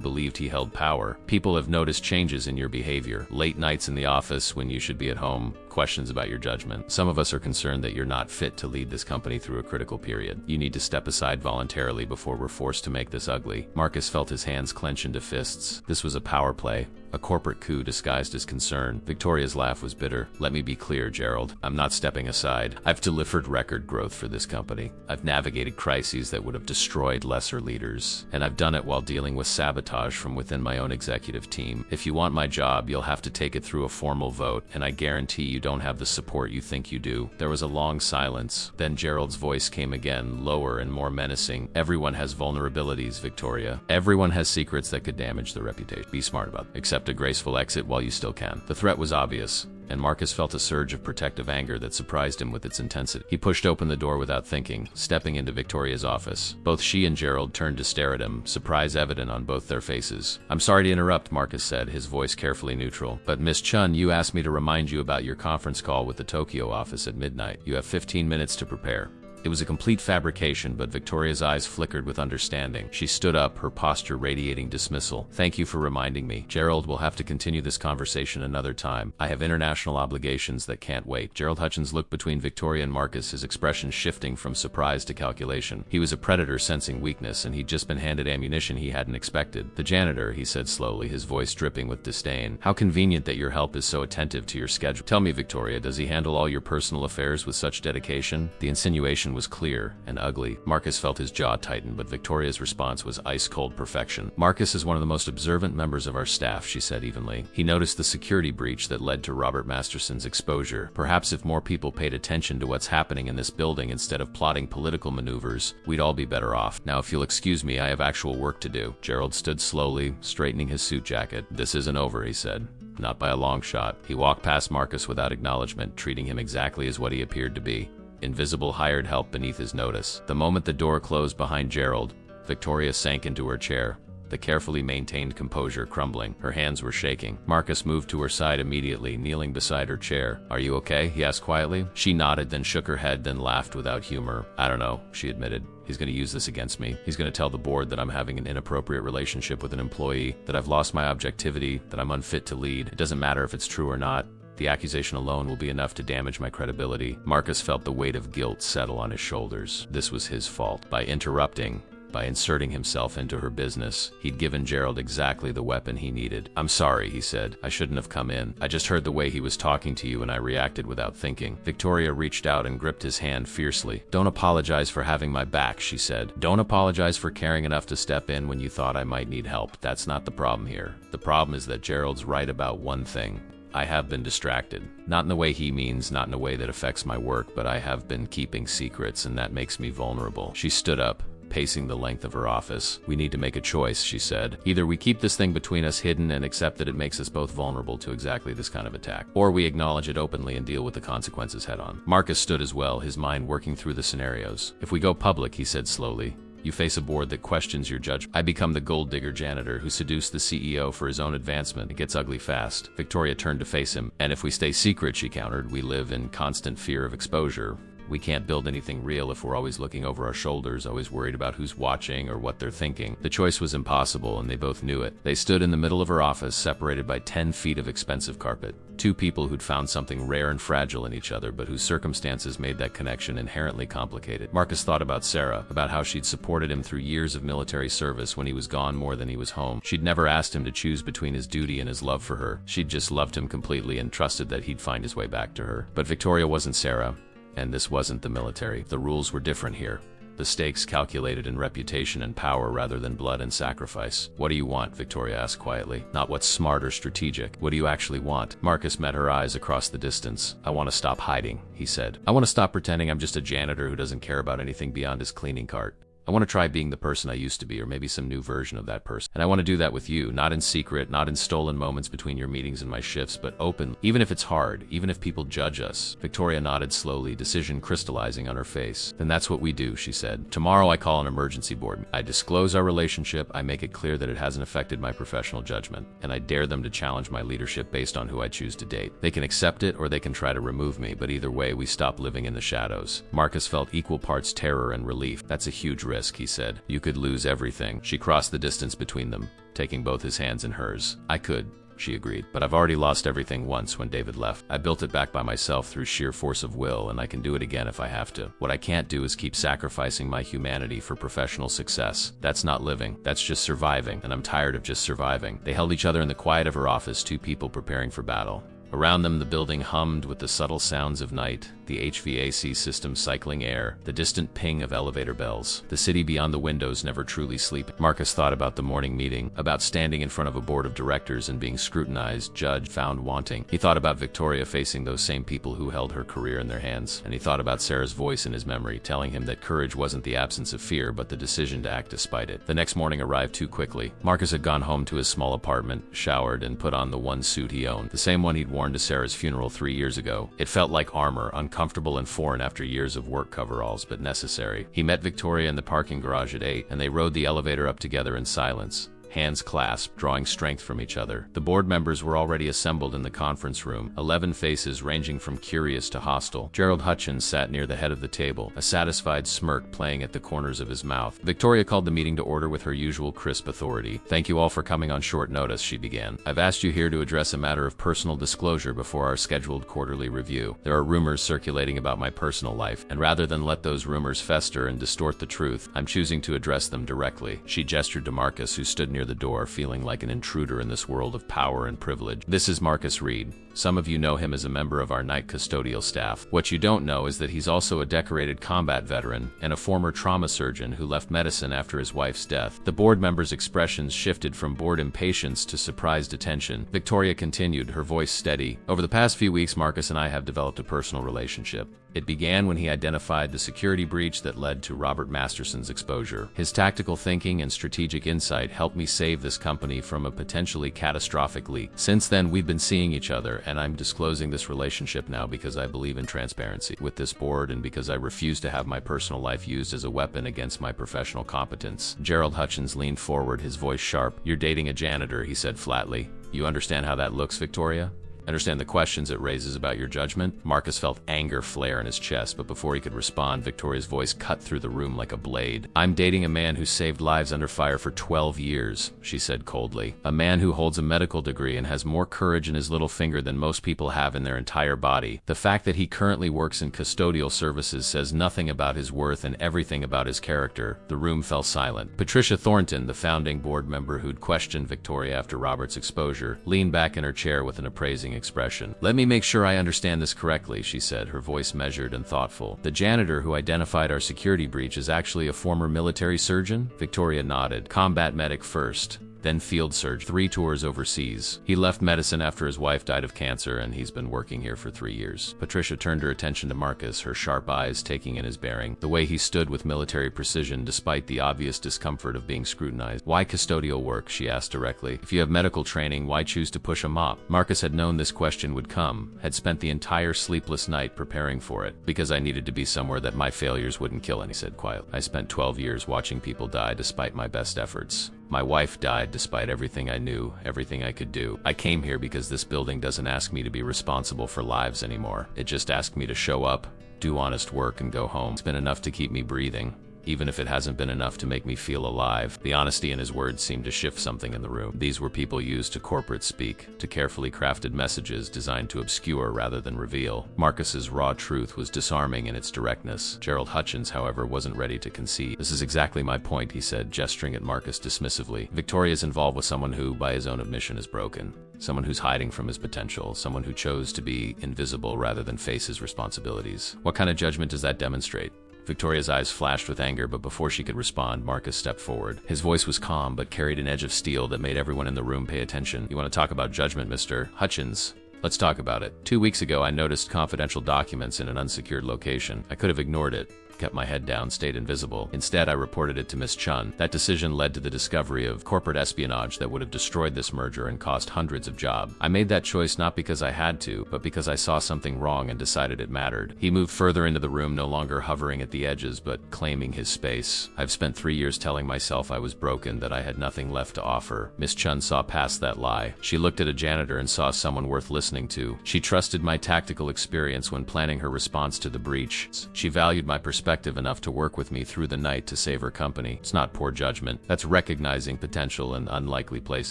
believed he held power. "People have noticed changes in your behavior. Late nights in the office when you should be at home, questions about your judgment. Some of us are concerned that you're not fit to lead this company through a critical period. You need to step aside voluntarily before we're forced to make this ugly." Marcus felt his hands clench into fists. This was a power play, a corporate coup disguised as concern. Victoria's laugh was bitter. "Let me be clear, Gerald. I'm not stepping aside. I've delivered record growth for this company. I've navigated crises that would have destroyed lesser leaders, and I've done it while dealing with sabotage from within my own executive team. If you want my job, you'll have to take it through a formal vote, and I guarantee you don't have the support you think you do." There was a long silence. Then Gerald's voice came again, lower and more menacing. "Everyone has vulnerabilities, Victoria. Everyone has secrets that could damage their reputation. Be smart about it. Accept a graceful exit while you still can." The threat was obvious, and Marcus felt a surge of protective anger that surprised him with its intensity. He pushed open the door without thinking, stepping into Victoria's office. Both she and Gerald turned to stare at him, surprise evident on both their faces. "I'm sorry to interrupt," Marcus said, his voice carefully neutral, "but Miss Chun, you asked me to remind you about your conference call with the Tokyo office at midnight. You have 15 minutes to prepare." It was a complete fabrication, but Victoria's eyes flickered with understanding. She stood up, her posture radiating dismissal. "Thank you for reminding me. Gerald, we'll have to continue this conversation another time. I have international obligations that can't wait." Gerald Hutchins looked between Victoria and Marcus, his expression shifting from surprise to calculation. He was a predator sensing weakness, and he'd just been handed ammunition he hadn't expected. "The janitor," he said slowly, his voice dripping with disdain. "How convenient that your help is so attentive to your schedule. Tell me, Victoria, does he handle all your personal affairs with such dedication?" The insinuation was clear and ugly. Marcus felt his jaw tighten, but Victoria's response was ice-cold perfection. "Marcus is one of the most observant members of our staff," she said evenly. "He noticed the security breach that led to Robert Masterson's exposure. Perhaps if more people paid attention to what's happening in this building instead of plotting political maneuvers, we'd all be better off. Now, if you'll excuse me, I have actual work to do." Gerald stood slowly, straightening his suit jacket. "This isn't over," he said. "Not by a long shot." He walked past Marcus without acknowledgement, treating him exactly as what he appeared to be. Invisible hired help beneath his notice. The moment the door closed behind Gerald, Victoria sank into her chair, the carefully maintained composure crumbling. Her hands were shaking. Marcus moved to her side immediately, kneeling beside her chair. "Are you okay?" he asked quietly. She nodded, then shook her head, then laughed without humor. "I don't know," she admitted. "He's going to use this against me. He's going to tell the board that I'm having an inappropriate relationship with an employee, that I've lost my objectivity, that I'm unfit to lead. It doesn't matter if it's true or not. The accusation alone will be enough to damage my credibility." Marcus felt the weight of guilt settle on his shoulders. This was his fault. By interrupting, by inserting himself into her business, he'd given Gerald exactly the weapon he needed. "I'm sorry," he said. "I shouldn't have come in. I just heard the way he was talking to you and I reacted without thinking." Victoria reached out and gripped his hand fiercely. "Don't apologize for having my back," she said. "Don't apologize for caring enough to step in when you thought I might need help. That's not the problem here. The problem is that Gerald's right about one thing. I have been distracted. Not in the way he means, not in a way that affects my work, but I have been keeping secrets, and that makes me vulnerable." She stood up, pacing the length of her office. "We need to make a choice," she said. "Either we keep this thing between us hidden and accept that it makes us both vulnerable to exactly this kind of attack, or we acknowledge it openly and deal with the consequences head on." Marcus stood as well, his mind working through the scenarios. "If we go public," he said slowly, You face a board that questions your judgment. I become the gold digger janitor who seduced the CEO for his own advancement. It gets ugly fast. Victoria turned to face him. And if we stay secret, she countered, we live in constant fear of exposure. We can't build anything real if we're always looking over our shoulders, always worried about who's watching or what they're thinking. The choice was impossible, and they both knew it. They stood in the middle of her office, separated by 10 feet of expensive carpet. Two people who'd found something rare and fragile in each other, but whose circumstances made that connection inherently complicated. Marcus thought about Sarah, about how she'd supported him through years of military service when he was gone more than he was home. She'd never asked him to choose between his duty and his love for her. She'd just loved him completely and trusted that he'd find his way back to her. But Victoria wasn't Sarah. And this wasn't the military. The rules were different here. The stakes calculated in reputation and power rather than blood and sacrifice. What do you want? Victoria asked quietly. Not what's smart or strategic. What do you actually want? Marcus met her eyes across the distance. I want to stop hiding, he said. I want to stop pretending I'm just a janitor who doesn't care about anything beyond his cleaning cart. I want to try being the person I used to be, or maybe some new version of that person. And I want to do that with you, not in secret, not in stolen moments between your meetings and my shifts, but open, even if it's hard, even if people judge us. Victoria nodded slowly, decision crystallizing on her face. Then that's what we do, she said. Tomorrow I call an emergency board. I disclose our relationship, I make it clear that it hasn't affected my professional judgment, and I dare them to challenge my leadership based on who I choose to date. They can accept it or they can try to remove me, but either way, we stop living in the shadows. Marcus felt equal parts terror and relief. That's a huge risk, he said. You could lose everything. She crossed the distance between them, taking both his hands in hers. I could, she agreed, but I've already lost everything once when David left. I built it back by myself through sheer force of will, and I can do it again if I have to. What I can't do is keep sacrificing my humanity for professional success. That's not living. That's just surviving, and I'm tired of just surviving. They held each other in the quiet of her office, two people preparing for battle. Around them, the building hummed with the subtle sounds of night, the HVAC system cycling air, the distant ping of elevator bells. The city beyond the windows never truly sleeping. Marcus thought about the morning meeting, about standing in front of a board of directors and being scrutinized, judged, found wanting. He thought about Victoria facing those same people who held her career in their hands, and he thought about Sarah's voice in his memory, telling him that courage wasn't the absence of fear, but the decision to act despite it. The next morning arrived too quickly. Marcus had gone home to his small apartment, showered, and put on the one suit he owned, the same one he'd worn to Sarah's funeral 3 years ago. It felt like armor, uncomfortable and foreign after years of work coveralls, but necessary. He met Victoria in the parking garage at 8, and they rode the elevator up together in silence, hands clasped, drawing strength from each other. The board members were already assembled in the conference room, 11 faces ranging from curious to hostile. Gerald Hutchins sat near the head of the table, a satisfied smirk playing at the corners of his mouth. Victoria called the meeting to order with her usual crisp authority. Thank you all for coming on short notice, she began. I've asked you here to address a matter of personal disclosure before our scheduled quarterly review. There are rumors circulating about my personal life, and rather than let those rumors fester and distort the truth, I'm choosing to address them directly. She gestured to Marcus, who stood near the door, feeling like an intruder in this world of power and privilege. This is Marcus Reed. Some of you know him as a member of our night custodial staff. What you don't know is that he's also a decorated combat veteran and a former trauma surgeon who left medicine after his wife's death. The board members' expressions shifted from bored impatience to surprised attention. Victoria continued, her voice steady. Over the past few weeks, Marcus and I have developed a personal relationship. It began when he identified the security breach that led to Robert Masterson's exposure. His tactical thinking and strategic insight helped me save this company from a potentially catastrophic leak. Since then, we've been seeing each other, and I'm disclosing this relationship now because I believe in transparency with this board and because I refuse to have my personal life used as a weapon against my professional competence. Gerald Hutchins leaned forward, his voice sharp. You're dating a janitor, he said flatly. You understand how that looks, Victoria? Understand the questions it raises about your judgment? Marcus felt anger flare in his chest, but before he could respond, Victoria's voice cut through the room like a blade. I'm dating a man who saved lives under fire for 12 years, she said coldly. A man who holds a medical degree and has more courage in his little finger than most people have in their entire body. The fact that he currently works in custodial services says nothing about his worth and everything about his character. The room fell silent. Patricia Thornton, the founding board member who'd questioned Victoria after Robert's exposure, leaned back in her chair with an appraising expression. Let me make sure I understand this correctly, she said, her voice measured and thoughtful. The janitor who identified our security breach is actually a former military surgeon? Victoria nodded. Combat medic first. then field surgery, 3 tours overseas. He left medicine after his wife died of cancer, and he's been working here for 3 years. Patricia turned her attention to Marcus, her sharp eyes taking in his bearing, the way he stood with military precision despite the obvious discomfort of being scrutinized. "Why custodial work?" she asked directly. "If you have medical training, why choose to push a mop?" Marcus had known this question would come, had spent the entire sleepless night preparing for it. "Because I needed to be somewhere that my failures wouldn't kill," he said quietly. "I spent 12 years watching people die despite my best efforts. My wife died despite everything I knew, everything I could do. I came here because this building doesn't ask me to be responsible for lives anymore. It just asked me to show up, do honest work, and go home. It's been enough to keep me breathing, even if it hasn't been enough to make me feel alive." The honesty in his words seemed to shift something in the room. These were people used to corporate speak, to carefully crafted messages designed to obscure rather than reveal. Marcus's raw truth was disarming in its directness. Gerald Hutchins, however, wasn't ready to concede. "This is exactly my point," he said, gesturing at Marcus dismissively. "Victoria's involved with someone who, by his own admission, is broken. Someone who's hiding from his potential, someone who chose to be invisible rather than face his responsibilities. What kind of judgment does that demonstrate?" Victoria's eyes flashed with anger, but before she could respond, Marcus stepped forward. His voice was calm, but carried an edge of steel that made everyone in the room pay attention. "You want to talk about judgment, Mr. Hutchins? Let's talk about it. 2 weeks ago, I noticed confidential documents in an unsecured location. I could have ignored it, kept my head down, stayed invisible. Instead, I reported it to Miss Chun. That decision led to the discovery of corporate espionage that would have destroyed this merger and cost hundreds of jobs. I made that choice not because I had to, but because I saw something wrong and decided it mattered." He moved further into the room, no longer hovering at the edges, but claiming his space. "I've spent 3 years telling myself I was broken, that I had nothing left to offer." Miss Chun saw past that lie. She looked at a janitor and saw someone worth listening to. She trusted my tactical experience when planning her response to the breach. She valued my perspective enough to work with me through the night to save her company. It's not poor judgment. That's recognizing potential in unlikely place,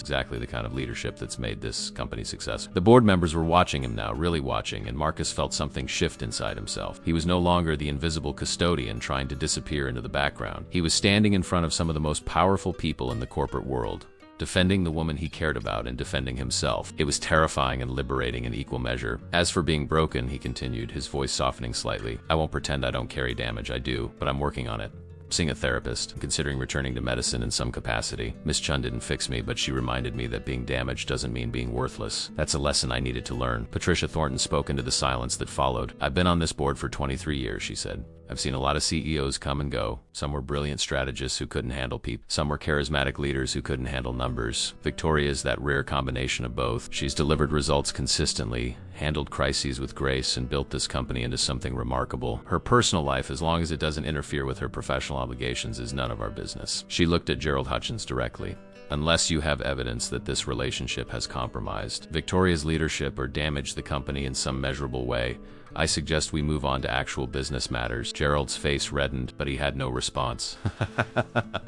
exactly the kind of leadership that's made this company successful. The board members were watching him now, really watching, and Marcus felt something shift inside himself. He was no longer the invisible custodian trying to disappear into the background. He was standing in front of some of the most powerful people in the corporate world, defending the woman he cared about and defending himself. It was terrifying and liberating in equal measure. "As for being broken," he continued, his voice softening slightly, "I won't pretend I don't carry damage. I do, but I'm working on it. Seeing a therapist, considering returning to medicine in some capacity. Miss Chun didn't fix me, but she reminded me that being damaged doesn't mean being worthless. That's a lesson I needed to learn." Patricia Thornton spoke into the silence that followed. "I've been on this board for 23 years, she said. I've seen a lot of CEOs come and go. Some were brilliant strategists who couldn't handle people. Some were charismatic leaders who couldn't handle numbers. Victoria is that rare combination of both. She's delivered results consistently, handled crises with grace, and built this company into something remarkable. Her personal life, as long as it doesn't interfere with her professional obligations, is none of our business." She looked at Gerald Hutchins directly. "Unless you have evidence that this relationship has compromised Victoria's leadership or damaged the company in some measurable way, I suggest we move on to actual business matters." Gerald's face reddened, but he had no response.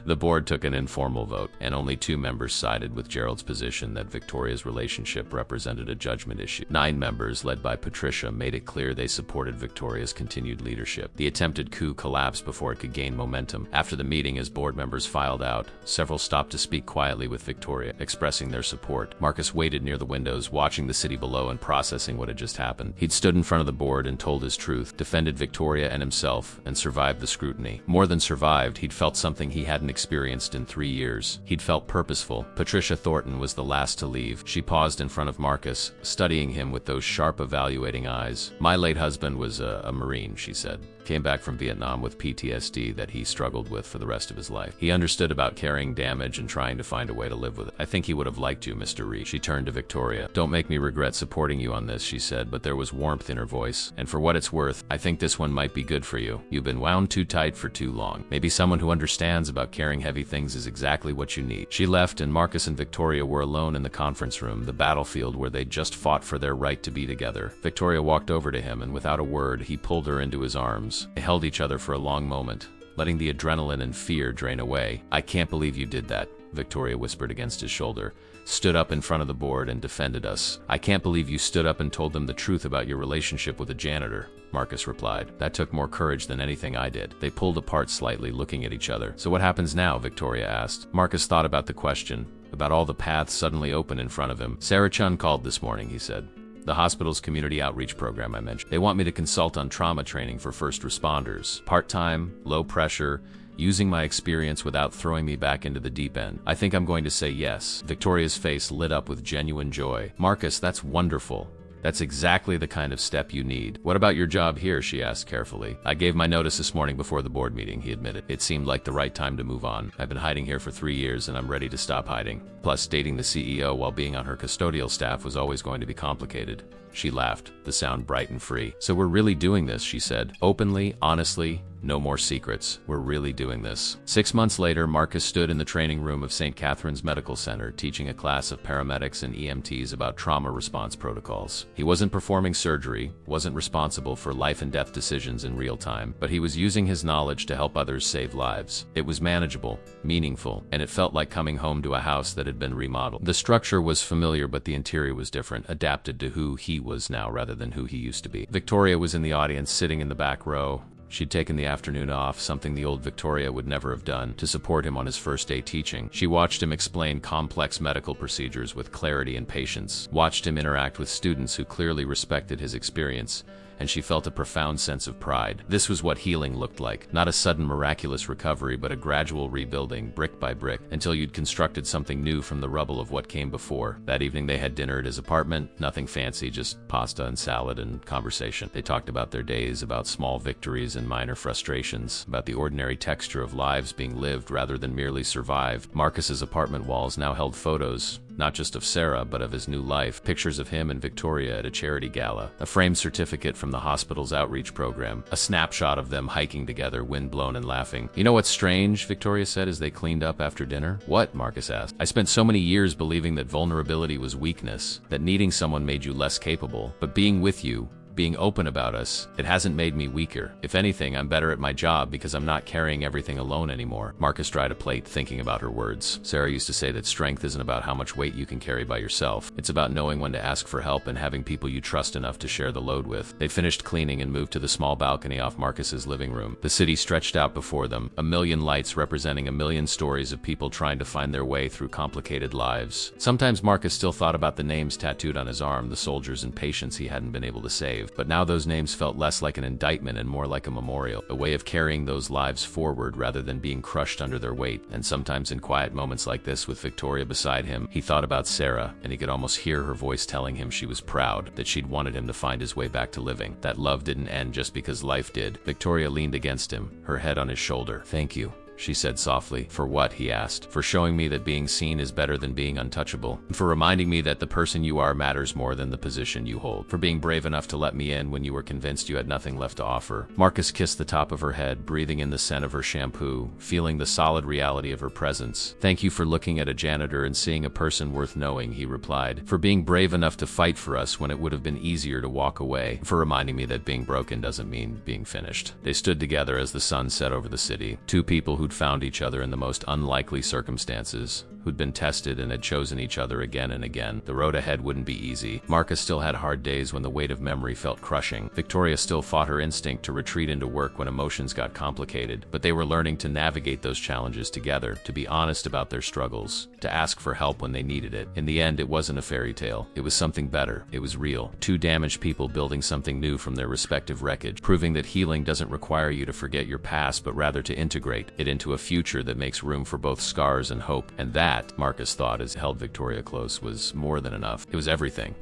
The board took an informal vote, and only 2 members sided with Gerald's position that Victoria's relationship represented a judgment issue. 9 members, led by Patricia, made it clear they supported Victoria's continued leadership. The attempted coup collapsed before it could gain momentum. After the meeting, as board members filed out, several stopped to speak quietly with Victoria, expressing their support. Marcus waited near the windows, watching the city below and processing what had just happened. He'd stood in front of the board and told his truth, defended Victoria and himself, and survived the scrutiny. More than survived, he'd felt something he hadn't experienced in 3 years. He'd felt purposeful. Patricia Thornton was the last to leave. She paused in front of Marcus, studying him with those sharp, evaluating eyes. "My late husband was a Marine," she said. "Came back from Vietnam with PTSD that he struggled with for the rest of his life. He understood about carrying damage and trying to find a way to live with it. I think he would have liked you, Mr. Reed." She turned to Victoria. "Don't make me regret supporting you on this," she said, but there was warmth in her voice. "And for what it's worth, I think this one might be good for you. You've been wound too tight for too long. Maybe someone who understands about carrying heavy things is exactly what you need." She left, and Marcus and Victoria were alone in the conference room, the battlefield where they'd just fought for their right to be together. Victoria walked over to him, and without a word, he pulled her into his arms. They held each other for a long moment, letting the adrenaline and fear drain away. "I can't believe you did that," Victoria whispered against his shoulder. "Stood up in front of the board and defended us." "I can't believe you stood up and told them the truth about your relationship with a janitor," Marcus replied. "That took more courage than anything I did." They pulled apart slightly, looking at each other. "So what happens now?" Victoria asked. Marcus thought about the question, about all the paths suddenly open in front of him. "Sarah Chun called this morning," he said. "The hospital's community outreach program I mentioned. They want me to consult on trauma training for first responders. Part-time, low pressure, using my experience without throwing me back into the deep end. I think I'm going to say yes. Victoria's face lit up with genuine joy. Marcus, that's wonderful. That's exactly the kind of step you need. What about your job here? She asked carefully. I gave my notice this morning before the board meeting, he admitted. It seemed like the right time to move on. I've been hiding here for 3 years and I'm ready to stop hiding. Plus, dating the CEO while being on her custodial staff was always going to be complicated. She laughed, the sound bright and free. So we're really doing this, she said. Openly, honestly, no more secrets. We're really doing this. 6 months later, Marcus stood in the training room of St. Catherine's Medical Center, teaching a class of paramedics and EMTs about trauma response protocols. He wasn't performing surgery, wasn't responsible for life and death decisions in real time, but he was using his knowledge to help others save lives. It was manageable, meaningful, and it felt like coming home to a house that had been remodeled. The structure was familiar, but the interior was different, adapted to who he was now rather than who he used to be. Victoria was in the audience, sitting in the back row. She'd taken the afternoon off, something the old Victoria would never have done, to support him on his first day teaching. She watched him explain complex medical procedures with clarity and patience, watched him interact with students who clearly respected his experience, and she felt a profound sense of pride. This was what healing looked like. Not a sudden miraculous recovery, but a gradual rebuilding, brick by brick, until you'd constructed something new from the rubble of what came before. That evening they had dinner at his apartment, nothing fancy, just pasta and salad and conversation. They talked about their days, about small victories and minor frustrations, about the ordinary texture of lives being lived rather than merely survived. Marcus's apartment walls now held photos, not just of Sarah, but of his new life. Pictures of him and Victoria at a charity gala, a framed certificate from the hospital's outreach program, a snapshot of them hiking together, wind-blown and laughing. You know what's strange? Victoria said as they cleaned up after dinner. What? Marcus asked. I spent so many years believing that vulnerability was weakness, that needing someone made you less capable. But being with you, being open about us, it hasn't made me weaker. If anything, I'm better at my job because I'm not carrying everything alone anymore. Marcus dried a plate, thinking about her words. Sarah used to say that strength isn't about how much weight you can carry by yourself. It's about knowing when to ask for help and having people you trust enough to share the load with. They finished cleaning and moved to the small balcony off Marcus's living room. The city stretched out before them, a million lights representing a million stories of people trying to find their way through complicated lives. Sometimes Marcus still thought about the names tattooed on his arm, the soldiers and patients he hadn't been able to save. But now those names felt less like an indictment and more like a memorial, a way of carrying those lives forward rather than being crushed under their weight. And sometimes in quiet moments like this with Victoria beside him, he thought about Sarah, and he could almost hear her voice telling him she was proud, that she'd wanted him to find his way back to living. That love didn't end just because life did. Victoria leaned against him, her head on his shoulder. "Thank you," she said softly. "For what?" he asked. "For showing me that being seen is better than being untouchable. For reminding me that the person you are matters more than the position you hold. For being brave enough to let me in when you were convinced you had nothing left to offer." Marcus kissed the top of her head, breathing in the scent of her shampoo, feeling the solid reality of her presence. "Thank you for looking at a janitor and seeing a person worth knowing," he replied. "For being brave enough to fight for us when it would have been easier to walk away. For reminding me that being broken doesn't mean being finished." They stood together as the sun set over the city. Two people who'd found each other in the most unlikely circumstances, who'd been tested and had chosen each other again and again. The road ahead wouldn't be easy. Marcus still had hard days when the weight of memory felt crushing. Victoria still fought her instinct to retreat into work when emotions got complicated. But they were learning to navigate those challenges together, to be honest about their struggles, to ask for help when they needed it. In the end, it wasn't a fairy tale. It was something better. It was real. Two damaged people building something new from their respective wreckage, proving that healing doesn't require you to forget your past, but rather to integrate it into a future that makes room for both scars and hope. And that, Marcus thought as he held Victoria close, was more than enough. It was everything.